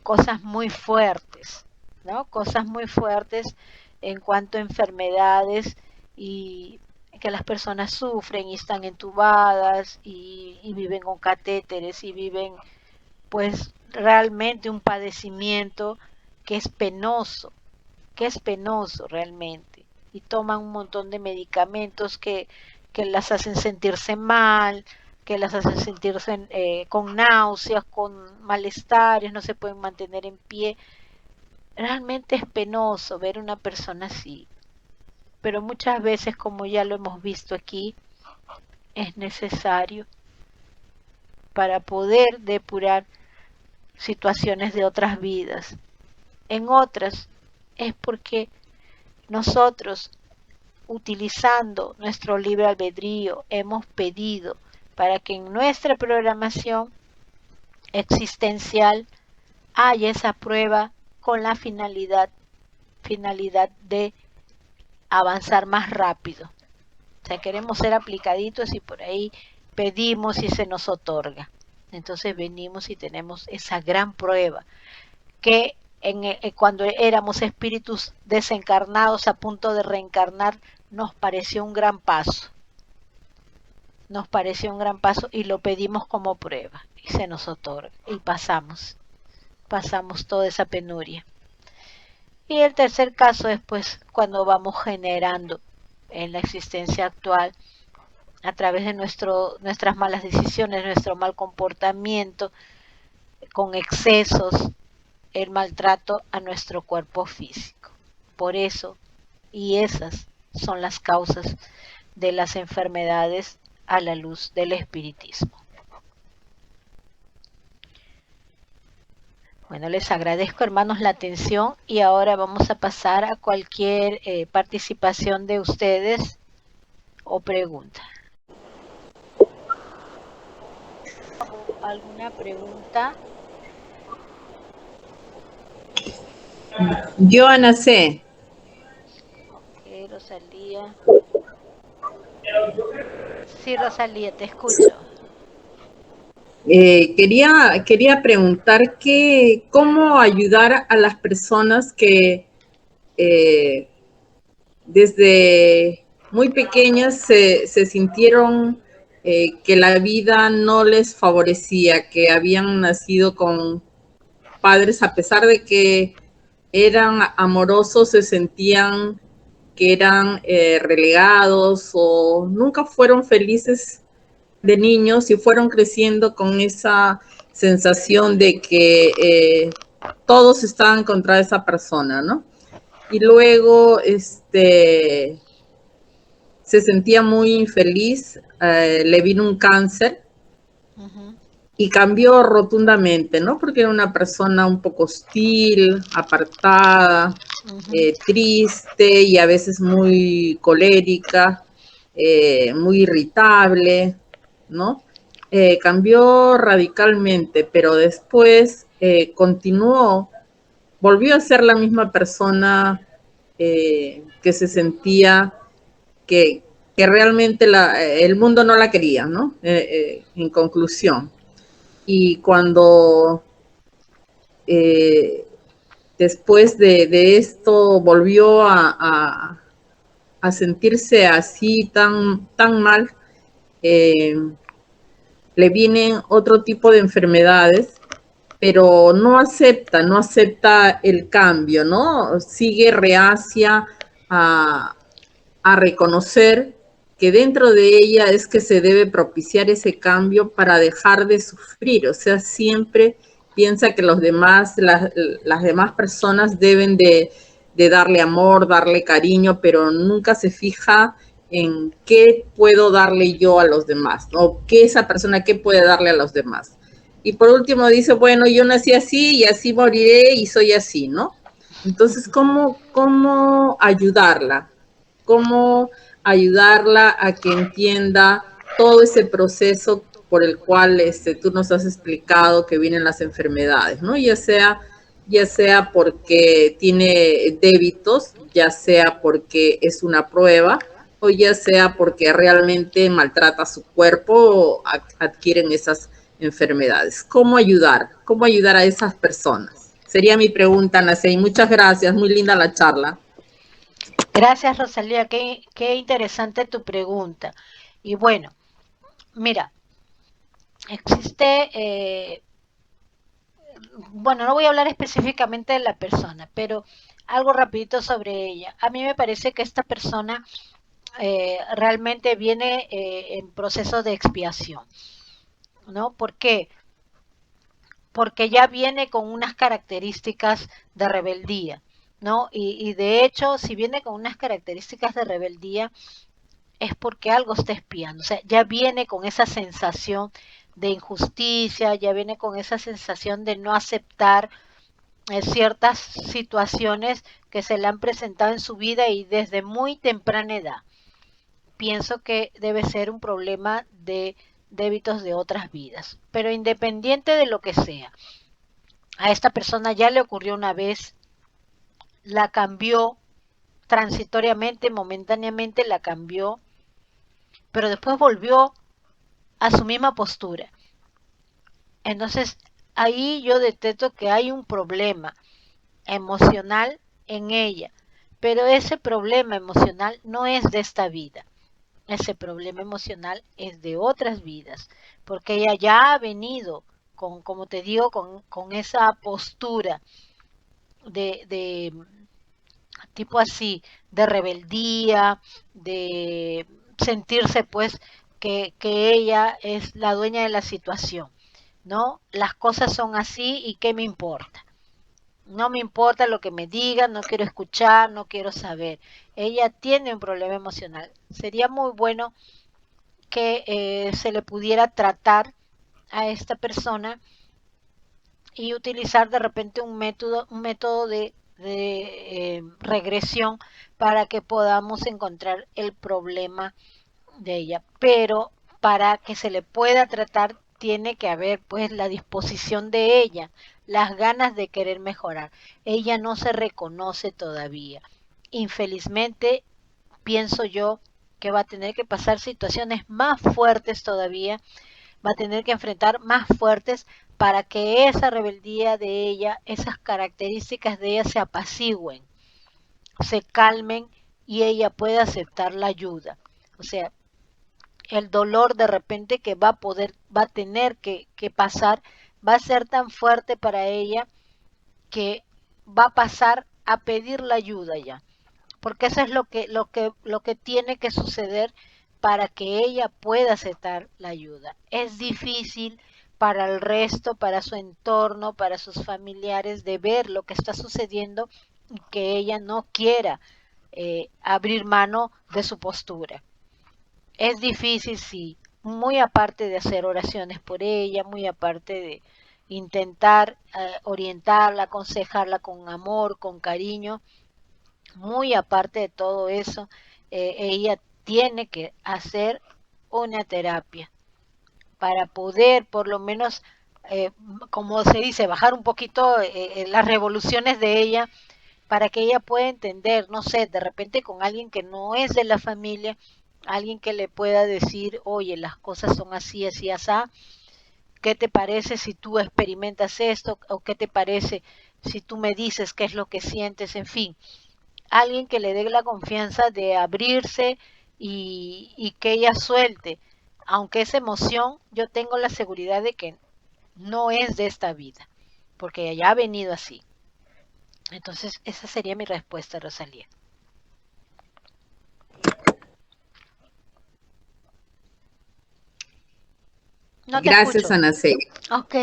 cosas muy fuertes, ¿no? Cosas muy fuertes en cuanto a enfermedades y que las personas sufren y están entubadas y viven con catéteres y viven pues realmente un padecimiento que es penoso realmente, y toman un montón de medicamentos que las hacen sentirse mal, que las hacen sentirse con náuseas, con malestares, no se pueden mantener en pie. Realmente es penoso ver una persona así, pero muchas veces, como ya lo hemos visto aquí, es necesario para poder depurar situaciones de otras vidas. En otras es porque nosotros, utilizando nuestro libre albedrío, hemos pedido para que en nuestra programación existencial haya esa prueba con la finalidad de avanzar más rápido. O sea, queremos ser aplicaditos y por ahí pedimos y se nos otorga. Entonces venimos y tenemos esa gran prueba que cuando éramos espíritus desencarnados a punto de reencarnar nos pareció un gran paso. Nos pareció un gran paso y lo pedimos como prueba y se nos otorga y pasamos toda esa penuria. Y el tercer caso es pues cuando vamos generando en la existencia actual a través de nuestras malas decisiones, nuestro mal comportamiento, con excesos, el maltrato a nuestro cuerpo físico. Por eso, y esas son las causas de las enfermedades a la luz del espiritismo. Bueno, les agradezco, hermanos, la atención y ahora vamos a pasar a cualquier participación de ustedes o pregunta. ¿Alguna pregunta? Joana C. Ok, Rosalía. Sí, Rosalía, te escucho. Quería preguntar cómo ayudar a las personas que desde muy pequeñas se sintieron que la vida no les favorecía, que habían nacido con padres, a pesar de que eran amorosos, se sentían que eran relegados o nunca fueron felices de niños y fueron creciendo con esa sensación de que todos estaban contra esa persona, ¿no? Y luego se sentía muy infeliz, le vino un cáncer y cambió rotundamente, ¿no? Porque era una persona un poco hostil, apartada, triste y a veces muy colérica, muy irritable, ¿no? Cambió radicalmente, pero después continuó, volvió a ser la misma persona que se sentía que realmente el mundo no la quería, ¿no? En conclusión. Y cuando después de esto volvió a sentirse así tan mal, le vienen otro tipo de enfermedades, pero no acepta el cambio, ¿no? Sigue reacia a reconocer que dentro de ella es que se debe propiciar ese cambio para dejar de sufrir, o sea, siempre piensa que los demás, las demás personas deben de darle amor, darle cariño, pero nunca se fija en qué puedo darle yo a los demás, ¿no? O qué esa persona, qué puede darle a los demás. Y por último dice, bueno, yo nací así y así moriré y soy así, ¿no? Entonces, ¿cómo ayudarla? ¿Cómo ayudarla a que entienda todo ese proceso por el cual tú nos has explicado que vienen las enfermedades, ¿no? Ya sea porque tiene débitos, ya sea porque es una prueba, o ya sea porque realmente maltrata su cuerpo o adquieren esas enfermedades. ¿Cómo ayudar? ¿Cómo ayudar a esas personas? Sería mi pregunta, Nacey. Muchas gracias, muy linda la charla. Gracias, Rosalía, qué interesante tu pregunta. Y bueno, mira, existe bueno, no voy a hablar específicamente de la persona, pero algo rapidito sobre ella. A mí me parece que esta persona realmente viene en proceso de expiación, ¿no? ¿Por qué? Porque ya viene con unas características de rebeldía, ¿no? Y de hecho, si viene con unas características de rebeldía, es porque algo está espiando, o sea, ya viene con esa sensación de injusticia, ya viene con esa sensación de no aceptar ciertas situaciones que se le han presentado en su vida y desde muy temprana edad. Pienso que debe ser un problema de débitos de otras vidas, pero independiente de lo que sea, a esta persona ya le ocurrió una vez, la cambió transitoriamente, momentáneamente la cambió, pero después volvió a su misma postura. Entonces, ahí yo detecto que hay un problema emocional en ella, pero ese problema emocional no es de esta vida. Ese problema emocional es de otras vidas, porque ella ya ha venido con, como te digo, con esa postura de tipo así, de rebeldía, de sentirse pues que ella es la dueña de la situación, ¿no? Las cosas son así y ¿qué me importa? No me importa lo que me digan, no quiero escuchar, no quiero saber. Ella tiene un problema emocional. Sería muy bueno que se le pudiera tratar a esta persona y utilizar de repente un método de regresión para que podamos encontrar el problema de ella. Pero para que se le pueda tratar tiene que haber pues la disposición de ella, las ganas de querer mejorar. Ella no se reconoce todavía. Infelizmente, pienso yo que va a tener que pasar situaciones más fuertes todavía, va a tener que enfrentar más fuertes para que esa rebeldía de ella, esas características de ella se apacigüen, se calmen y ella pueda aceptar la ayuda. O sea, el dolor de repente que va a tener que pasar, va a ser tan fuerte para ella que va a pasar a pedir la ayuda ya. Porque eso es lo que tiene que suceder para que ella pueda aceptar la ayuda. Es difícil para el resto, para su entorno, para sus familiares, de ver lo que está sucediendo y que ella no quiera abrir mano de su postura. Es difícil, sí, muy aparte de hacer oraciones por ella, muy aparte de intentar orientarla, aconsejarla con amor, con cariño, muy aparte de todo eso, ella tiene que hacer una terapia para poder por lo menos, eh, como se dice, bajar un poquito las revoluciones de ella para que ella pueda entender, no sé, de repente con alguien que no es de la familia, alguien que le pueda decir, oye, las cosas son así, así, así, ¿qué te parece si tú experimentas esto? ¿O qué te parece si tú me dices qué es lo que sientes? En fin, alguien que le dé la confianza de abrirse y que ella suelte, aunque esa emoción yo tengo la seguridad de que no es de esta vida, porque ella ha venido así. Entonces, esa sería mi respuesta, Rosalía. No te Gracias, escucho. Anaceli. Ok.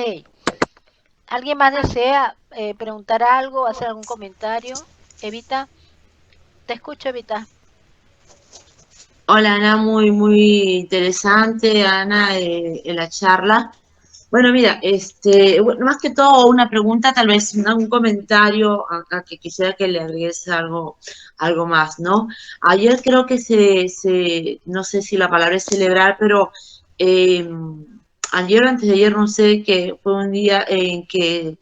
¿Alguien más desea preguntar algo, hacer algún comentario? Evita, te escucho, Evita. Hola Ana, muy interesante, Ana, en la charla. Bueno, mira, bueno, más que todo una pregunta, tal vez un comentario a que quisiera que le agregues algo más, ¿no? Ayer creo que no sé si la palabra es celebrar, pero eh, ayer o antes de ayer, no sé, que fue un día en que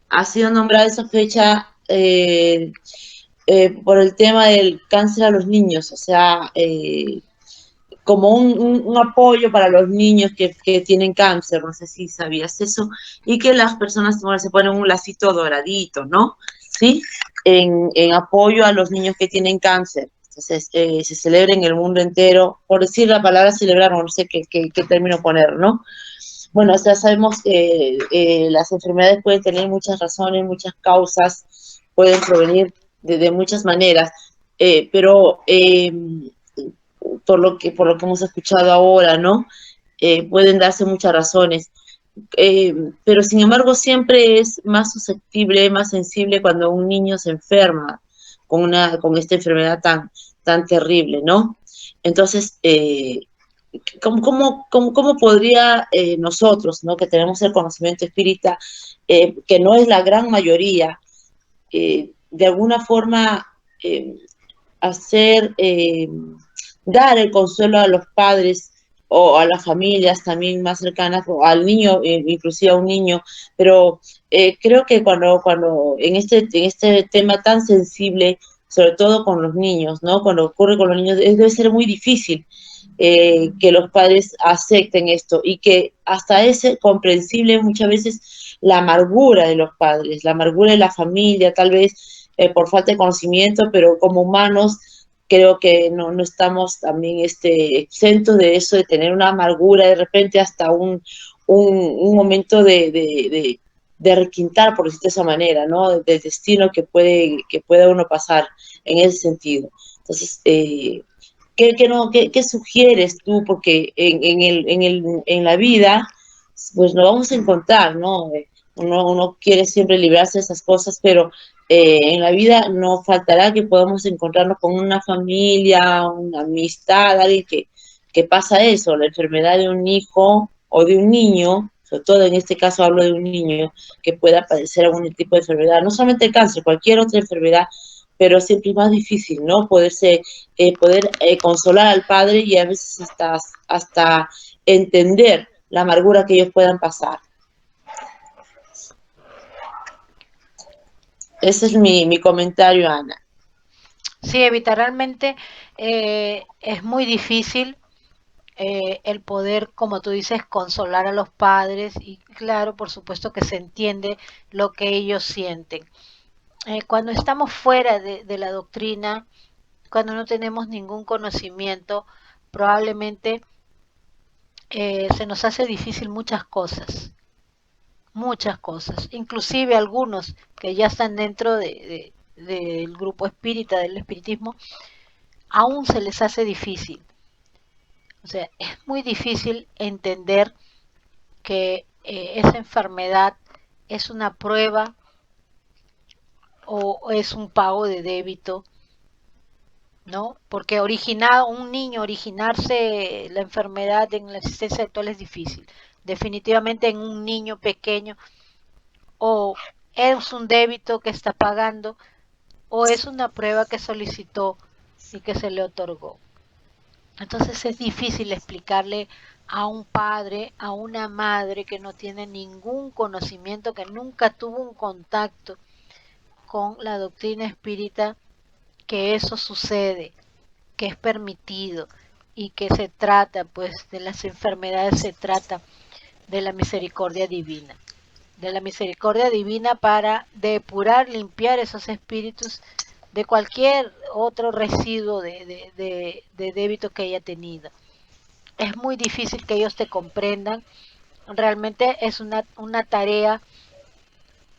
ha sido nombrada esa fecha por el tema del cáncer a los niños, o sea, como un apoyo para los niños que tienen cáncer, no sé si sabías eso, y que las personas bueno, se ponen un lacito doradito, ¿no? ¿Sí? En apoyo a los niños que tienen cáncer. Entonces, se celebra en el mundo entero, por decir la palabra celebrar, no sé qué término poner, ¿no? bueno, ya sabemos que las enfermedades pueden tener muchas razones, muchas causas, pueden provenir de muchas maneras, pero por lo que hemos escuchado ahora, ¿no? Pueden darse muchas razones. Pero sin embargo siempre es más susceptible, más sensible cuando un niño se enferma con esta enfermedad tan terrible, ¿no? Entonces, ¿cómo podría nosotros, ¿no? Que tenemos el conocimiento espírita, que no es la gran mayoría, de alguna forma eh, hacer, dar el consuelo a los padres o a las familias también más cercanas, o al niño, inclusive a un niño, pero creo que cuando en este tema tan sensible, sobre todo con los niños, ¿no? Cuando ocurre con los niños, debe ser muy difícil que los padres acepten esto y que hasta es comprensible muchas veces la amargura de los padres, la amargura de la familia, tal vez por falta de conocimiento, pero como humanos creo que no estamos también exentos de eso, de tener una amargura, de repente hasta un momento de requintar, por decirlo de esa manera, ¿no? Del destino que puede uno pasar en ese sentido. Entonces, ¿qué sugieres tú? Porque en la vida, pues nos vamos a encontrar, ¿no? Uno quiere siempre librarse de esas cosas, pero en la vida no faltará que podamos encontrarnos con una familia, una amistad, alguien que pasa eso, la enfermedad de un hijo o de un niño, sobre todo en este caso hablo de un niño que pueda padecer algún tipo de enfermedad, no solamente el cáncer, cualquier otra enfermedad, pero siempre es más difícil, ¿no? Poder consolar al padre y a veces hasta entender la amargura que ellos puedan pasar. Ese es mi comentario, Ana. Sí, Evita, realmente es muy difícil el poder, como tú dices, consolar a los padres y claro, por supuesto que se entiende lo que ellos sienten. Cuando estamos fuera de la doctrina, cuando no tenemos ningún conocimiento, probablemente se nos hace difícil muchas cosas, inclusive algunos que ya están dentro del grupo espírita, del espiritismo, aún se les hace difícil. O sea, es muy difícil entender que esa enfermedad es una prueba o es un pago de débito, ¿no? Porque un niño originarse la enfermedad en la existencia actual es difícil. Definitivamente en un niño pequeño o es un débito que está pagando o es una prueba que solicitó y que se le otorgó. Entonces es difícil explicarle a un padre, a una madre que no tiene ningún conocimiento, que nunca tuvo un contacto con la doctrina espírita, que eso sucede, que es permitido y que se trata, pues, de las enfermedades, se trata de la misericordia divina. De la misericordia divina para depurar, limpiar esos espíritus de cualquier otro residuo de débito que haya tenido. Es muy difícil que ellos te comprendan. Realmente es una tarea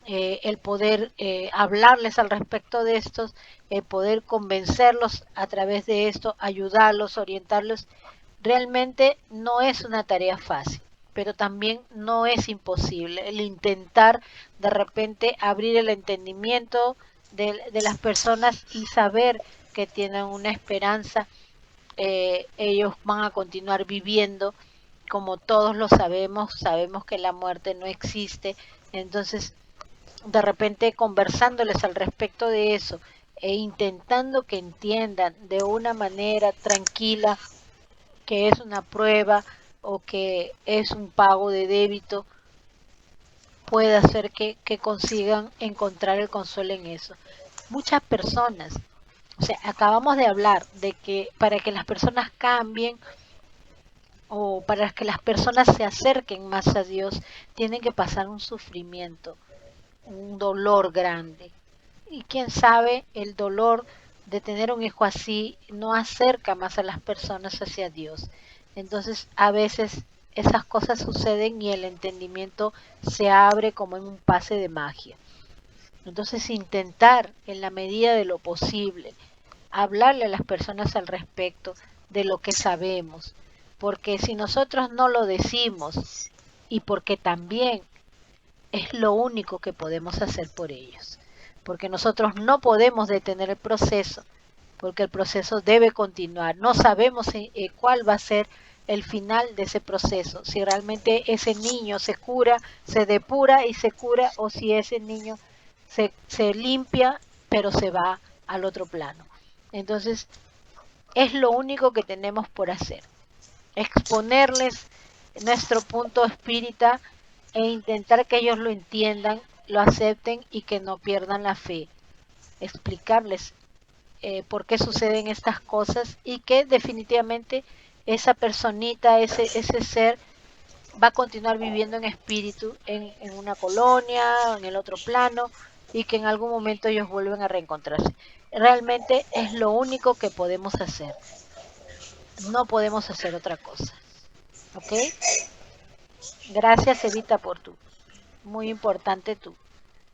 el poder hablarles al respecto de estos, el poder convencerlos a través de esto, ayudarlos, orientarlos. Realmente no es una tarea fácil, pero también no es imposible el intentar de repente abrir el entendimiento de las personas y saber que tienen una esperanza. Ellos van a continuar viviendo como todos lo sabemos, sabemos que la muerte no existe, entonces de repente conversándoles al respecto de eso e intentando que entiendan de una manera tranquila que es una prueba o que es un pago de débito, puede hacer que consigan encontrar el consuelo en eso. Muchas personas, o sea, acabamos de hablar de que para que las personas cambien o para que las personas se acerquen más a Dios, tienen que pasar un sufrimiento, un dolor grande. Y quién sabe, el dolor de tener un hijo así no acerca más a las personas hacia Dios. Entonces, a veces esas cosas suceden y el entendimiento se abre como en un pase de magia. Entonces intentar en la medida de lo posible hablarle a las personas al respecto de lo que sabemos, porque si nosotros no lo decimos y porque también es lo único que podemos hacer por ellos, porque nosotros no podemos detener el proceso, porque el proceso debe continuar. No sabemos cuál va a ser el final de ese proceso, si realmente ese niño se cura, se depura y se cura, o si ese niño se limpia, pero se va al otro plano. Entonces, es lo único que tenemos por hacer, exponerles nuestro punto espírita e intentar que ellos lo entiendan, lo acepten y que no pierdan la fe. Explicarles por qué suceden estas cosas y que definitivamente esa personita, ese ser, va a continuar viviendo en espíritu en una colonia, en el otro plano, y que en algún momento ellos vuelven a reencontrarse. Realmente es lo único que podemos hacer. No podemos hacer otra cosa. ¿Ok? Gracias, Evita, por tu, muy importante tu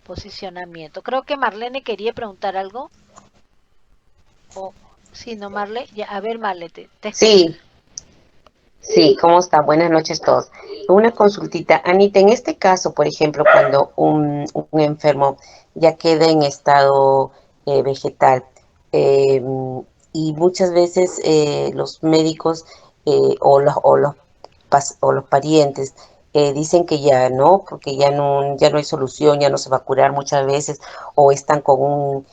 posicionamiento. Creo que Marlene quería preguntar algo. O, sí, no, Marle. Ya, a ver, Marle, te escucho. Sí, sí, ¿cómo está? Buenas noches todos. Una consultita. Anita, en este caso, por ejemplo, cuando un enfermo ya queda en estado vegetal, eh, y muchas veces los médicos o los parientes dicen que ya no, porque ya no hay solución, ya no se va a curar muchas veces, o están con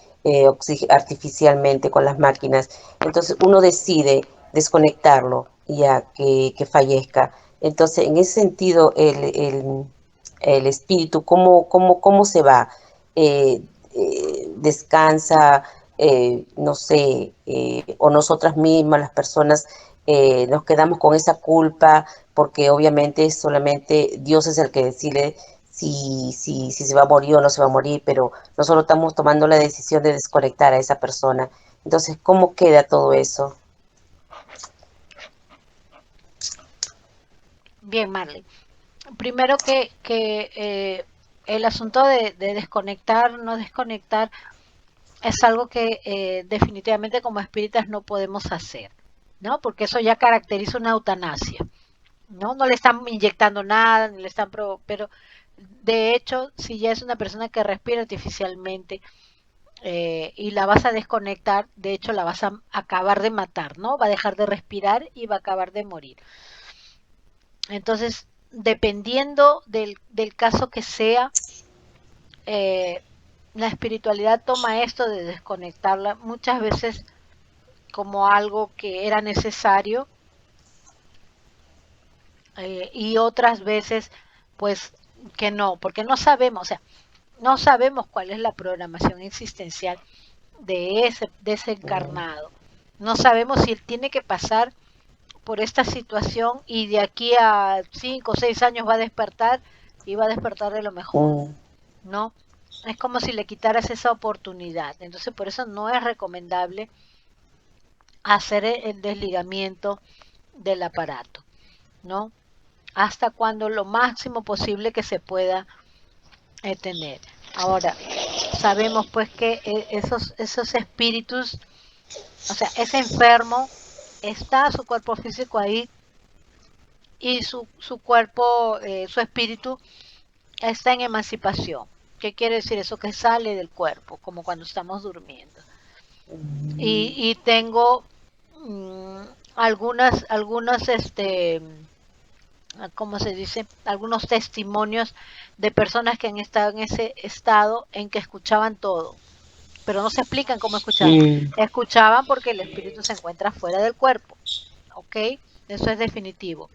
artificialmente con las máquinas. Entonces uno decide desconectarlo ya que fallezca. Entonces, en ese sentido, el espíritu, ¿cómo se va? Eh, ¿Descansa? No sé, o nosotras mismas, las personas, nos quedamos con esa culpa, porque obviamente solamente Dios es el que decide si se va a morir o no se va a morir, pero nosotros estamos tomando la decisión de desconectar a esa persona. Entonces, ¿cómo queda todo eso? Bien, Marley. Primero que el asunto de desconectar, no desconectar, es algo que definitivamente como espíritas no podemos hacer, ¿no? Porque eso ya caracteriza una eutanasia, ¿no? No le están inyectando nada, ni le están pero de hecho, si ya es una persona que respira artificialmente y la vas a desconectar, de hecho la vas a acabar de matar, ¿no? Va a dejar de respirar y va a acabar de morir. Entonces, dependiendo del caso que sea, eh, la espiritualidad toma esto de desconectarla muchas veces como algo que era necesario y otras veces pues que no, porque no sabemos, o sea, no sabemos cuál es la programación existencial de ese encarnado. No sabemos si él tiene que pasar por esta situación y de aquí a 5 o 6 años va a despertar y va a despertar de lo mejor, Mm, ¿no? Es como si le quitaras esa oportunidad. Entonces, por eso no es recomendable hacer el desligamiento del aparato, ¿no? Hasta cuando lo máximo posible que se pueda tener. Ahora, sabemos pues que esos espíritus, o sea, ese enfermo está su cuerpo físico ahí y su cuerpo, su espíritu está en emancipación. ¿Qué quiere decir eso? Que sale del cuerpo, como cuando estamos durmiendo. Y tengo mm, algunas, ¿cómo se dice? Algunos testimonios de personas que han estado en ese estado en que escuchaban todo, pero no se explican cómo escuchaban. mm, Escuchaban porque el espíritu se encuentra fuera del cuerpo, ¿ok? Eso es definitivo.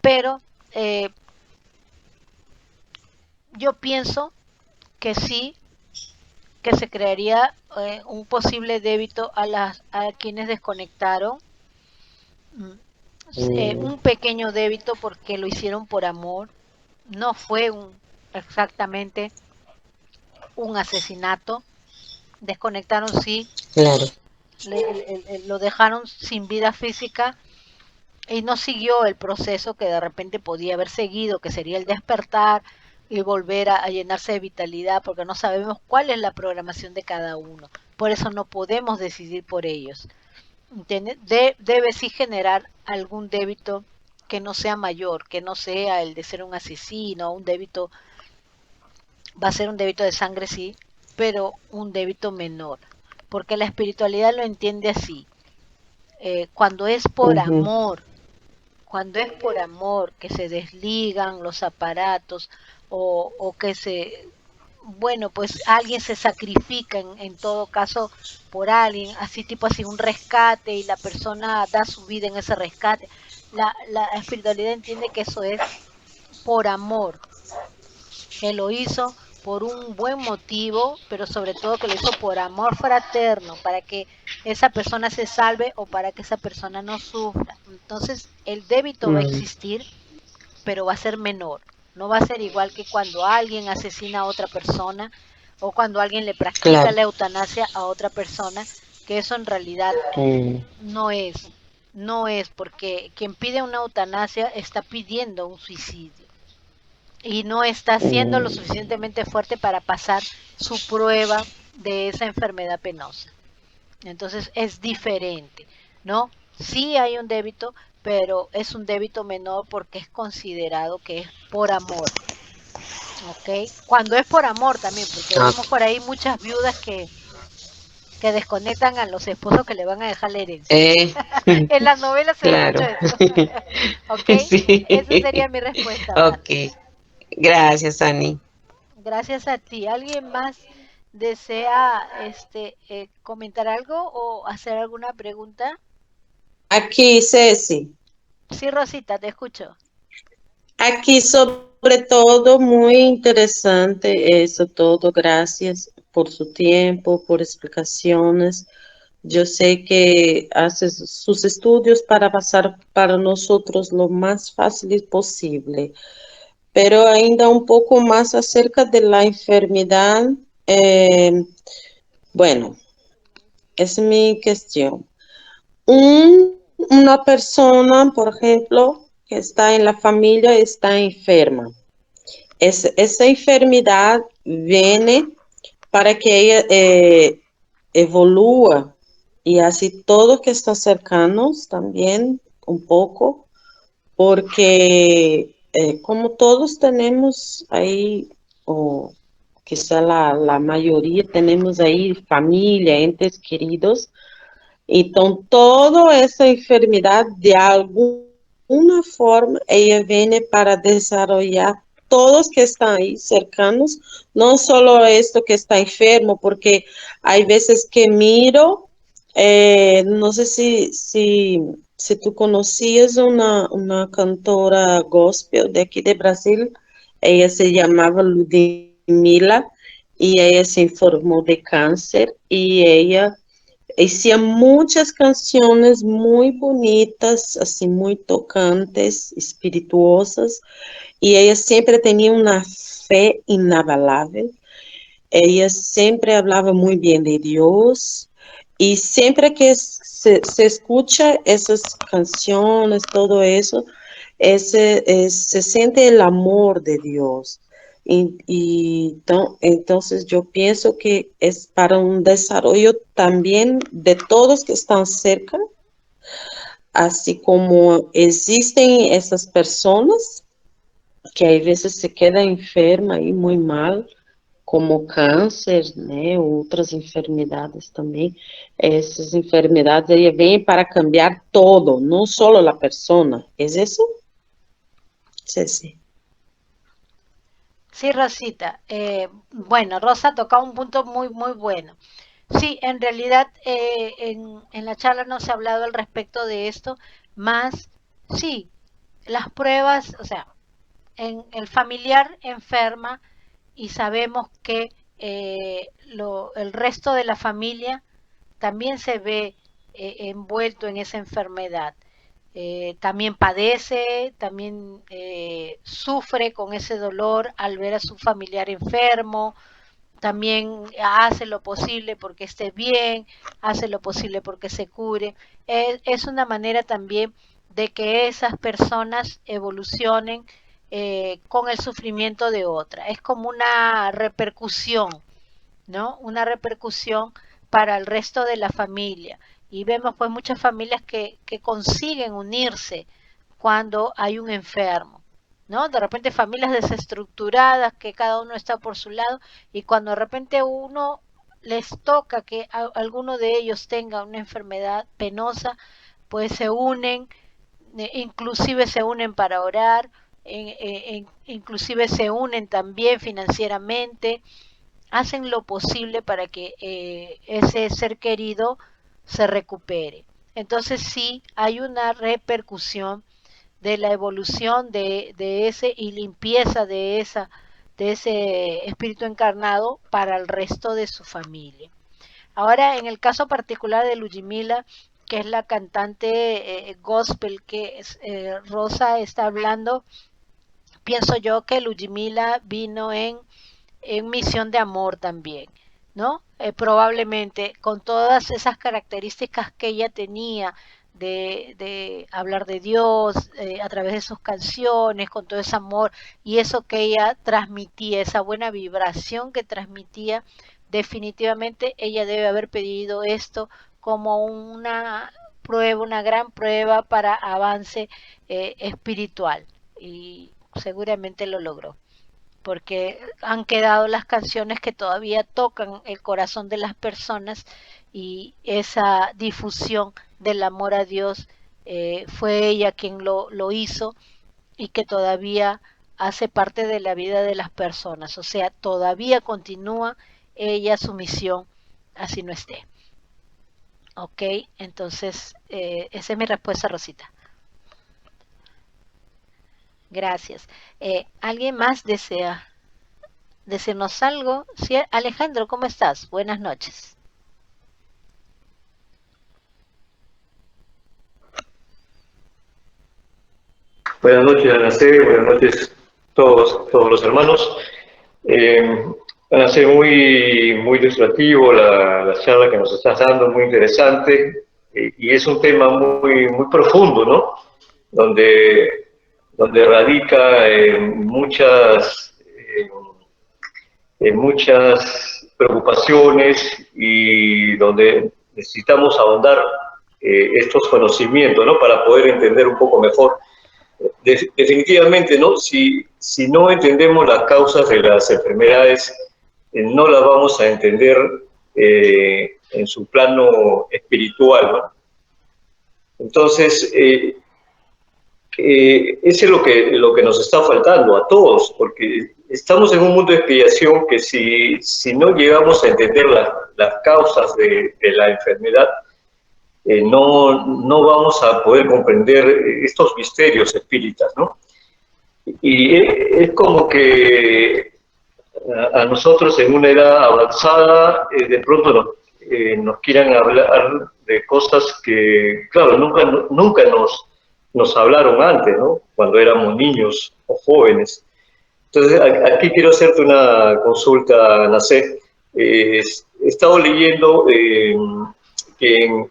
Pero eh, yo pienso que sí, que se crearía un posible débito a quienes desconectaron, mm, un pequeño débito porque lo hicieron por amor, no fue exactamente un asesinato, desconectaron sí, claro. lo dejaron sin vida física, y no siguió el proceso que de repente podía haber seguido, que sería el despertar y volver a llenarse de vitalidad, porque no sabemos cuál es la programación de cada uno. Por eso no podemos decidir por ellos. ¿Entiendes? Debe sí generar algún débito que no sea mayor, que no sea el de ser un asesino, un débito, va a ser un débito de sangre sí, pero un débito menor, porque la espiritualidad lo entiende así. Cuando es por Ujú, amor, cuando es por amor que se desligan los aparatos o que se, bueno, pues alguien se sacrifica en todo caso por alguien, así tipo así un rescate y la persona da su vida en ese rescate. La espiritualidad entiende que eso es por amor, que lo hizo por un buen motivo, pero sobre todo que lo hizo por amor fraterno, para que esa persona se salve o para que esa persona no sufra. Entonces el débito va a mm, existir, pero va a ser menor. No va a ser igual que cuando alguien asesina a otra persona o cuando alguien le practica claro. la eutanasia a otra persona, que eso en realidad Mm, no es, no es, porque quien pide una eutanasia está pidiendo un suicidio y no está siendo lo mm, suficientemente fuerte para pasar su prueba de esa enfermedad penosa. Entonces es diferente, ¿no? Sí hay un débito, pero es un débito menor porque es considerado que es por amor, ¿ok? Cuando es por amor también, porque vemos ok. por ahí muchas viudas que desconectan a los esposos que le van a dejar la herencia. Eh, En las novelas se ve mucho claro. eso, ¿ok? Esa sería Sí. mi respuesta, Ok. Marta. Gracias, Ani. Gracias a ti. ¿Alguien más desea comentar algo o hacer alguna pregunta? Aquí, Ceci, Sí, Rosita, te escucho. aquí sobre todo muy interesante eso todo. Gracias por su tiempo, por explicaciones. Yo sé que hace sus estudios para pasar para nosotros lo más fácil posible, pero ainda un poco más acerca de la enfermedad. eh, bueno, es mi cuestión. Una persona, por ejemplo, que está en la familia está enferma. Esa enfermedad viene para que ella evolúa y así todos que están cercanos también un poco, porque como todos tenemos ahí, o quizá la mayoría tenemos ahí familia, entes queridos, então, toda essa enfermidade, de alguma forma, ela vem para desenvolver todos que estão aí cercanos, não só este que está enfermo, porque há vezes que miro, não sei se tu conhecias uma cantora gospel daqui de Brasil, ela se chamava Ludmilla, e ela se informou de câncer, e ela hacía muchas canciones muy bonitas, así muy tocantes, espirituosas, y ella siempre tenía una fe inabalable. Ella siempre hablaba muy bien de Dios, y siempre que se escucha esas canciones, todo eso, se siente el amor de Dios. Entonces yo pienso que es para un desarrollo también de todos que están cerca, así como existen esas personas que a veces se quedan enfermas y muy mal, como câncer, né, outras enfermidades também. Essas enfermidades aí vêm para cambiar todo, não só a pessoa. ¿Es isso? Sí, sí. Sí, Rosita. Bueno, Rosa toca un punto muy, muy bueno. Sí, en realidad en la charla no se ha hablado al respecto de esto, más sí, las pruebas, o sea, en el familiar enferma y sabemos que el resto de la familia también se ve envuelto en esa enfermedad. También padece, también sufre con ese dolor al ver a su familiar enfermo, también hace lo posible porque esté bien, hace lo posible porque se cure. Es una manera también de que esas personas evolucionen con el sufrimiento de otra. Es como una repercusión, ¿no? Una repercusión para el resto de la familia. Y vemos pues muchas familias que consiguen unirse cuando hay un enfermo, ¿no? De repente familias desestructuradas que cada uno está por su lado y cuando de repente uno les toca que alguno de ellos tenga una enfermedad penosa, pues se unen, inclusive se unen para orar, inclusive se unen también financieramente, hacen lo posible para que ese ser querido se recupere. Entonces sí hay una repercusión de la evolución de ese y limpieza de ese espíritu encarnado para el resto de su familia. Ahora, en el caso particular de Ludmila, que es la cantante gospel que Rosa está hablando, pienso yo que Ludmila vino en misión de amor también, ¿no? Probablemente con todas esas características que ella tenía de hablar de Dios a través de sus canciones, con todo ese amor y eso que ella transmitía, esa buena vibración que transmitía, definitivamente ella debe haber pedido esto como una prueba, una gran prueba para avance espiritual y seguramente lo logró porque han quedado las canciones que todavía tocan el corazón de las personas y esa difusión del amor a Dios fue ella quien lo hizo y que todavía hace parte de la vida de las personas, o sea, todavía continúa ella su misión, así no esté. Ok, entonces esa es mi respuesta, Rosita. Gracias. ¿Alguien más desea decirnos algo? Sí, Alejandro, ¿cómo estás? Buenas noches. Buenas noches, Ana C. Buenas noches todos los hermanos. Ana C, muy ilustrativo la charla que nos estás dando, muy interesante, y es un tema muy profundo, ¿no? Donde radica muchas preocupaciones y donde necesitamos ahondar estos conocimientos, ¿no? Para poder entender un poco mejor. Definitivamente, ¿no? Si no entendemos las causas de las enfermedades, no las vamos a entender en su plano espiritual, ¿no? Entonces, eso es lo que nos está faltando a todos, porque estamos en un mundo de expiación que si no llegamos a entender las causas de la enfermedad, no vamos a poder comprender estos misterios espíritas, ¿no? Y es como que a nosotros en una edad avanzada de pronto nos quieran hablar de cosas que, claro, nunca nos hablaron antes, ¿no? Cuando éramos niños o jóvenes. Entonces, aquí quiero hacerte una consulta, Nacé. He estado leyendo que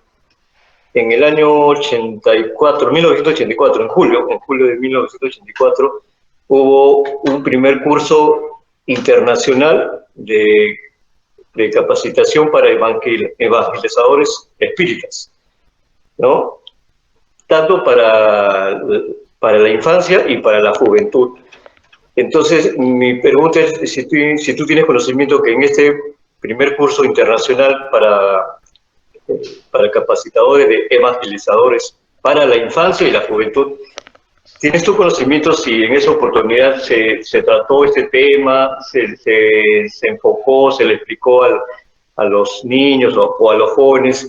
en el año 1984, en julio de 1984, hubo un primer curso internacional de capacitación para evangelizadores espíritas, ¿no? Tanto para la infancia y para la juventud. Entonces, mi pregunta es si tú tienes conocimiento que en este primer curso internacional para capacitadores de evangelizadores para la infancia y la juventud, ¿tienes tu conocimiento si en esa oportunidad se trató este tema, se enfocó, se le explicó a los niños o a los jóvenes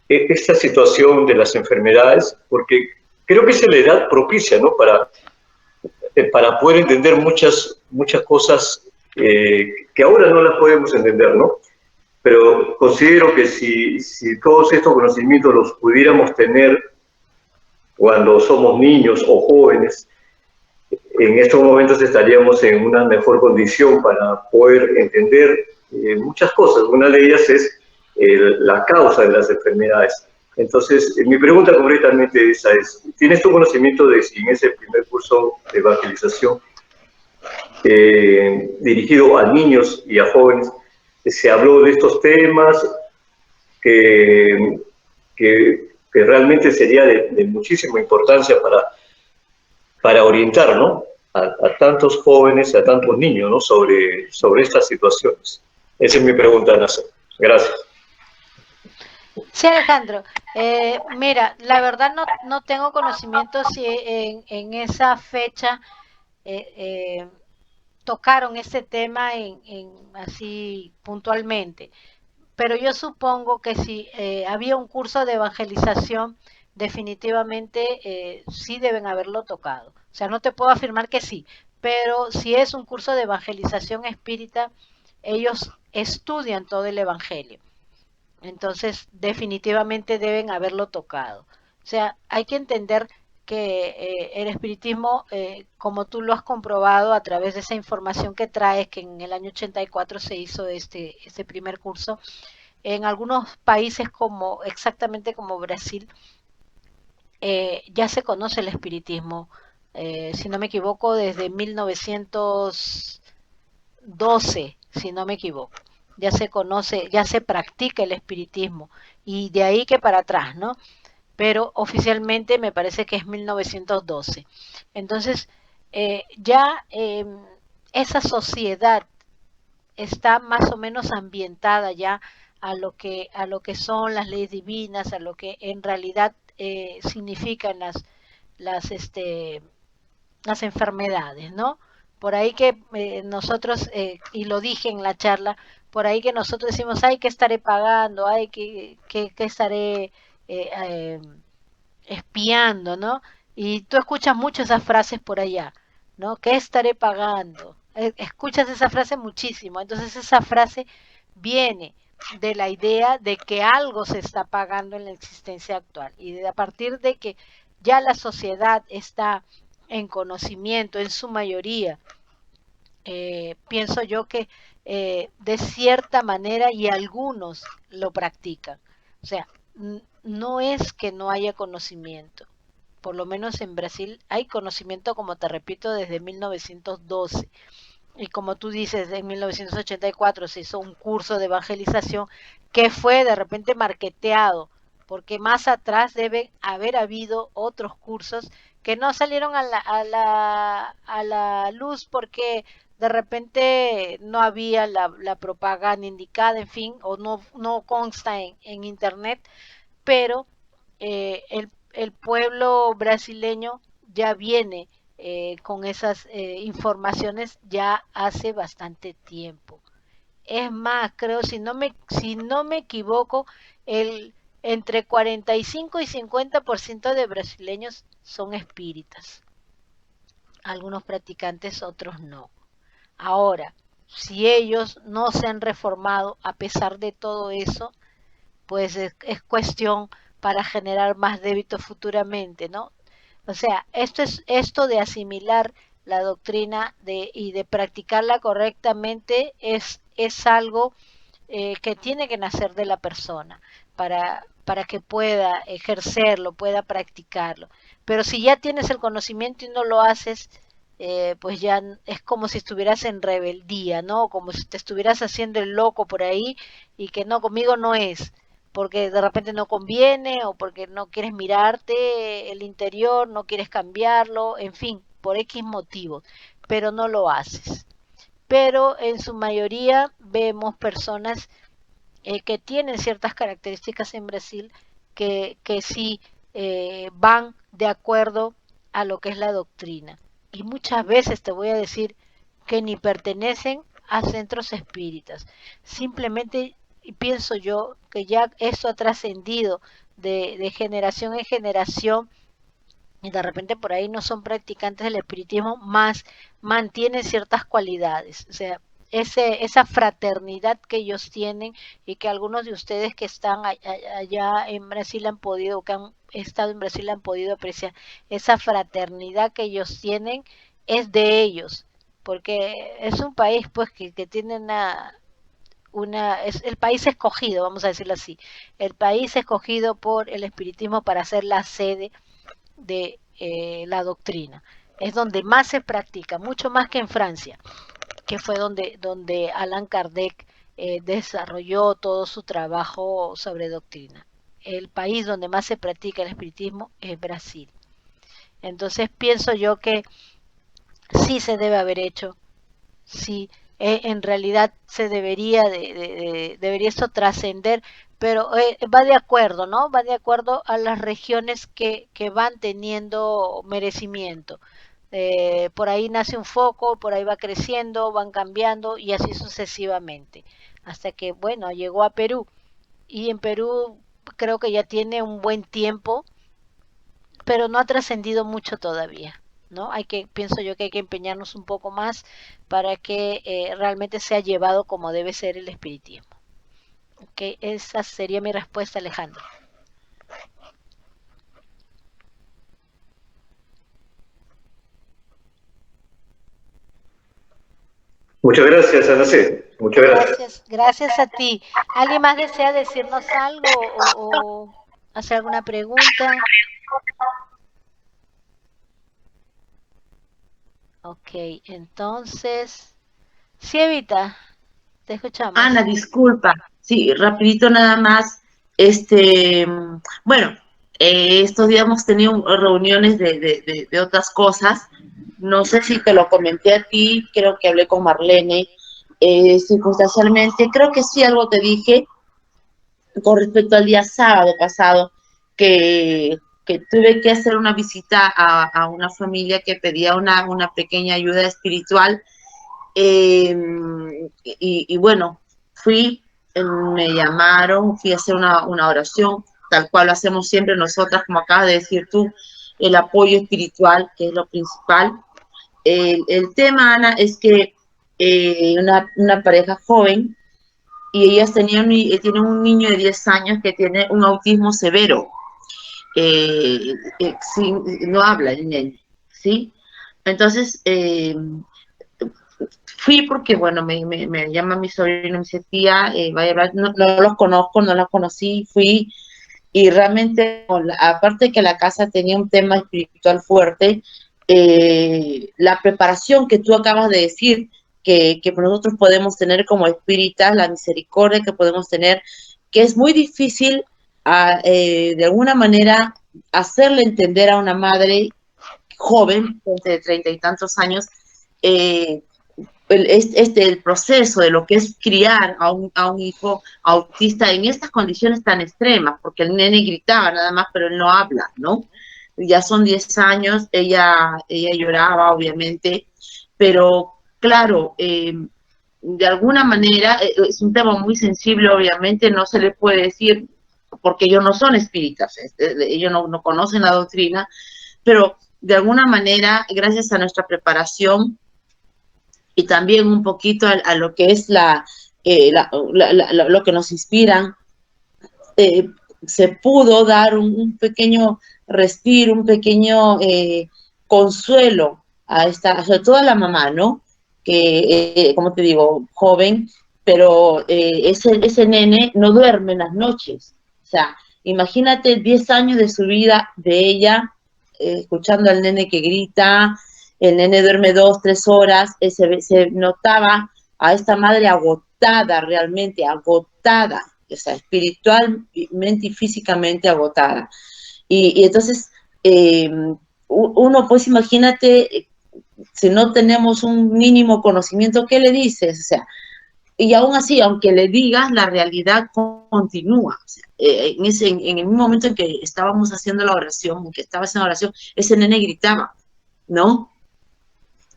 esta situación de las enfermedades? Porque creo que es la edad propicia, ¿no? Para poder entender muchas cosas que ahora no las podemos entender, ¿no? Pero considero que si todos estos conocimientos los pudiéramos tener cuando somos niños o jóvenes, en estos momentos estaríamos en una mejor condición para poder entender muchas cosas. Una de ellas es la causa de las enfermedades. Entonces, mi pregunta concretamente esa es, ¿tienes tu conocimiento de si en ese primer curso de evangelización dirigido a niños y a jóvenes se habló de estos temas que, que realmente sería de muchísima importancia para orientar, ¿no?, a tantos jóvenes, a tantos niños, ¿no?, sobre estas situaciones? Esa es mi pregunta, Nasa. Gracias. Sí, Alejandro. Mira, la verdad no tengo conocimiento si en esa fecha eh, eh, tocaron ese tema así puntualmente. Pero yo supongo que si había un curso de evangelización, definitivamente sí deben haberlo tocado. O sea, no te puedo afirmar que sí, pero si es un curso de evangelización espírita, ellos estudian todo el evangelio. Entonces, definitivamente deben haberlo tocado. O sea, hay que entender que el espiritismo, como tú lo has comprobado a través de esa información que traes, que en el año 84 se hizo este primer curso, en algunos países como exactamente como Brasil, ya se conoce el espiritismo, si no me equivoco, desde 1912, si no me equivoco. Ya se conoce, ya se practica el espiritismo y de ahí que para atrás, ¿no? Pero oficialmente me parece que es 1912. Entonces, ya esa sociedad está más o menos ambientada ya a lo que son las leyes divinas, a lo que en realidad significan las enfermedades, ¿no? Por ahí que nosotros, y lo dije en la charla, por ahí que nosotros decimos, ay, que estaré pagando, ay, que estaré eh, espiando, ¿no? Y tú escuchas mucho esas frases por allá, ¿no? ¿Qué estaré pagando? Escuchas esa frase muchísimo. Entonces esa frase viene de la idea de que algo se está pagando en la existencia actual y a partir de que ya la sociedad está en conocimiento en su mayoría, pienso yo que de cierta manera y algunos lo practican. O sea, no es que no haya conocimiento. Por lo menos en Brasil hay conocimiento, como te repito, desde 1912. Y como tú dices, en 1984 se hizo un curso de evangelización que fue de repente marketeado, porque más atrás debe haber habido otros cursos que no salieron a la luz porque de repente no había la propaganda indicada, en fin, o no consta en internet, pero el pueblo brasileño ya viene con esas informaciones ya hace bastante tiempo. Es más, creo, si no me equivoco, el, entre 45 y 50% de brasileños son espíritas. Algunos practicantes, otros no. Ahora, si ellos no se han reformado a pesar de todo eso, pues es cuestión para generar más débito futuramente, ¿no? O sea, esto de asimilar la doctrina y de practicarla correctamente es algo que tiene que nacer de la persona para que pueda ejercerlo, pueda practicarlo. Pero si ya tienes el conocimiento y no lo haces, pues ya es como si estuvieras en rebeldía, ¿no? Como si te estuvieras haciendo el loco por ahí y que no, conmigo no es, porque de repente no conviene o porque no quieres mirarte el interior, no quieres cambiarlo, en fin, por X motivos, pero no lo haces. Pero en su mayoría vemos personas que tienen ciertas características en Brasil que sí van de acuerdo a lo que es la doctrina. Y muchas veces te voy a decir que ni pertenecen a centros espíritas. Simplemente pienso yo que ya esto ha trascendido de generación en generación y de repente por ahí no son practicantes del espiritismo, más mantienen ciertas cualidades. O sea, esa fraternidad que ellos tienen y que algunos de ustedes que están allá en Brasil han podido, que han estado en Brasil han podido apreciar, esa fraternidad que ellos tienen es de ellos, porque es un país pues que tiene es el país escogido, vamos a decirlo así, el país escogido por el espiritismo para ser la sede de la doctrina. Es donde más se practica, mucho más que en Francia, que fue donde Allan Kardec desarrolló todo su trabajo sobre doctrina. El país donde más se practica el espiritismo es Brasil. Entonces pienso yo que sí se debe haber hecho, sí, en realidad se debería esto trascender, pero va de acuerdo, ¿no? Va de acuerdo a las regiones que van teniendo merecimiento. Por ahí nace un foco, por ahí va creciendo, van cambiando y así sucesivamente, hasta que, bueno, llegó a Perú y en Perú creo que ya tiene un buen tiempo, pero no ha trascendido mucho todavía, ¿no? Pienso yo que hay que empeñarnos un poco más para que realmente sea llevado como debe ser el espiritismo. ¿Ok? Esa sería mi respuesta, Alejandro. Muchas gracias, Ana C. Muchas gracias. Gracias a ti. ¿Alguien más desea decirnos algo o hacer alguna pregunta? Ok, entonces, sí, Evita, te escuchamos. Ana, disculpa, sí, rapidito nada más, bueno, estos días hemos tenido reuniones de otras cosas, no sé si te lo comenté a ti, creo que hablé con Marlene, circunstancialmente, creo que sí algo te dije con respecto al día sábado pasado, que tuve que hacer una visita a una familia que pedía una pequeña ayuda espiritual, y bueno, fui, me llamaron, fui a hacer una oración, tal cual lo hacemos siempre nosotras, como acabas de decir tú, el apoyo espiritual, que es lo principal. El tema, Ana, es que una pareja joven, y ellas tienen un niño de 10 años que tiene un autismo severo, sí, no habla el niño, ¿sí? Entonces, fui porque, bueno, me llama mi sobrino y me dice, tía, vaya, no los conozco, no los conocí, fui, y realmente, aparte que la casa tenía un tema espiritual fuerte, la preparación que tú acabas de decir, que nosotros podemos tener como espíritas, la misericordia que podemos tener, que es muy difícil, de alguna manera, hacerle entender a una madre joven, de 30 y tantos años, eh, el proceso de lo que es criar a un hijo autista en estas condiciones tan extremas, porque el nene gritaba nada más, pero él no habla, ¿no? Ya son 10 años, ella lloraba, obviamente, pero claro, de alguna manera es un tema muy sensible, obviamente, no se le puede decir, porque ellos no son espíritas, ellos no conocen la doctrina, pero de alguna manera, gracias a nuestra preparación, y también un poquito a lo que es lo que nos inspiran, eh, se pudo dar un pequeño respiro, un pequeño consuelo sobre todo a la mamá, ¿no? Que, como te digo, joven, pero ese nene no duerme en las noches. O sea, imagínate 10 años de su vida de ella, escuchando al nene que grita, el nene duerme 2, 3 horas, se notaba a esta madre agotada, realmente agotada, o sea, espiritualmente y físicamente agotada. Y entonces, uno, pues imagínate, si no tenemos un mínimo conocimiento, ¿qué le dices? O sea, y aún así, aunque le digas, la realidad continúa. O sea, en el mismo momento en que estábamos haciendo la oración, en que estaba haciendo la oración, ese nene gritaba, ¿no?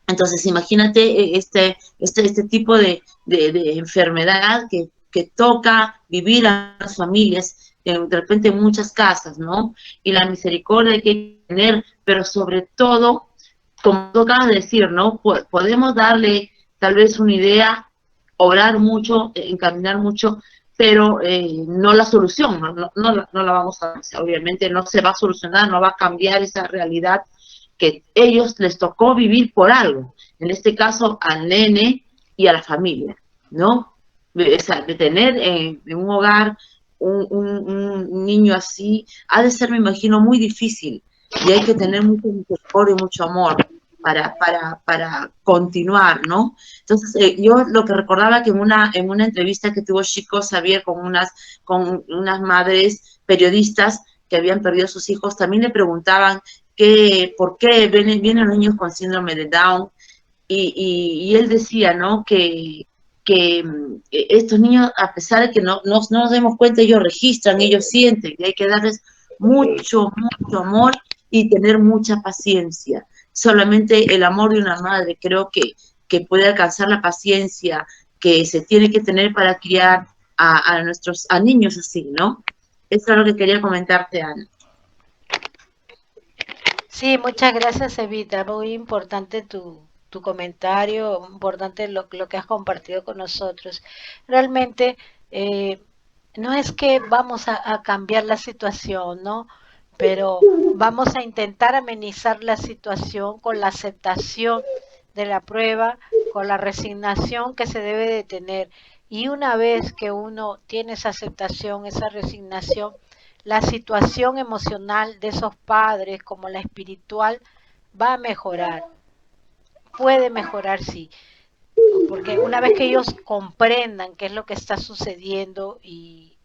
Entonces, imagínate este tipo de enfermedad que toca vivir a las familias, de repente en muchas casas, ¿no? Y la misericordia que hay que tener, pero sobre todo, como tú acabas de decir, ¿no? Podemos darle tal vez una idea, orar mucho, encaminar mucho, pero no la solución, no la vamos a hacer, obviamente no se va a solucionar, no va a cambiar esa realidad que ellos les tocó vivir por algo, en este caso al nene y a la familia, ¿no? de tener en un hogar un niño así, ha de ser, me imagino, muy difícil y hay que tener mucho misericordia y mucho amor para continuar, ¿no? Entonces, yo lo que recordaba que en una entrevista que tuvo Chico Xavier con unas madres periodistas que habían perdido a sus hijos, también le preguntaban por qué vienen los niños con síndrome de Down y él decía, ¿no? Que estos niños, a pesar de que no nos demos cuenta, ellos registran, ellos sienten, y hay que darles mucho, mucho amor y tener mucha paciencia. Solamente el amor de una madre creo que puede alcanzar la paciencia que se tiene que tener para criar a niños así, ¿no? Eso es lo que quería comentarte, Ana. Sí, muchas gracias, Evita. Muy importante tu comentario, importante lo que has compartido con nosotros. Realmente, eh, no es que vamos a cambiar la situación, ¿no? Pero vamos a intentar amenizar la situación con la aceptación de la prueba, con la resignación que se debe de tener. Y una vez que uno tiene esa aceptación, esa resignación, la situación emocional de esos padres como la espiritual va a mejorar, puede mejorar, sí, porque una vez que ellos comprendan qué es lo que está sucediendo y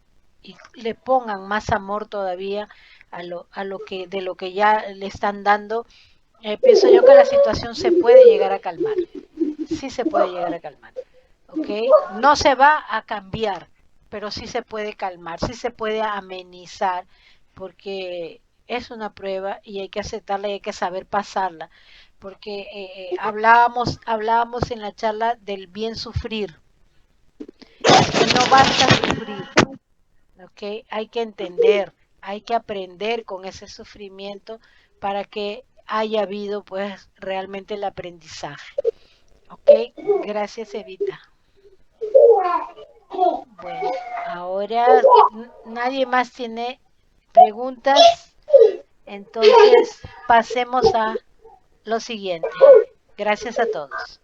le pongan más amor todavía a lo que de lo que ya le están dando, pienso yo que la situación se puede llegar a calmar, sí se puede llegar a calmar, ¿ok? No se va a cambiar, pero sí se puede calmar, sí se puede amenizar, porque es una prueba y hay que aceptarla y hay que saber pasarla, porque hablábamos en la charla del bien sufrir, que no basta sufrir, ¿ok? Hay que entender, hay que aprender con ese sufrimiento para que haya habido pues realmente el aprendizaje, ¿ok? Gracias, Evita. Bueno, ahora nadie más tiene preguntas, entonces pasemos a lo siguiente. Gracias a todos.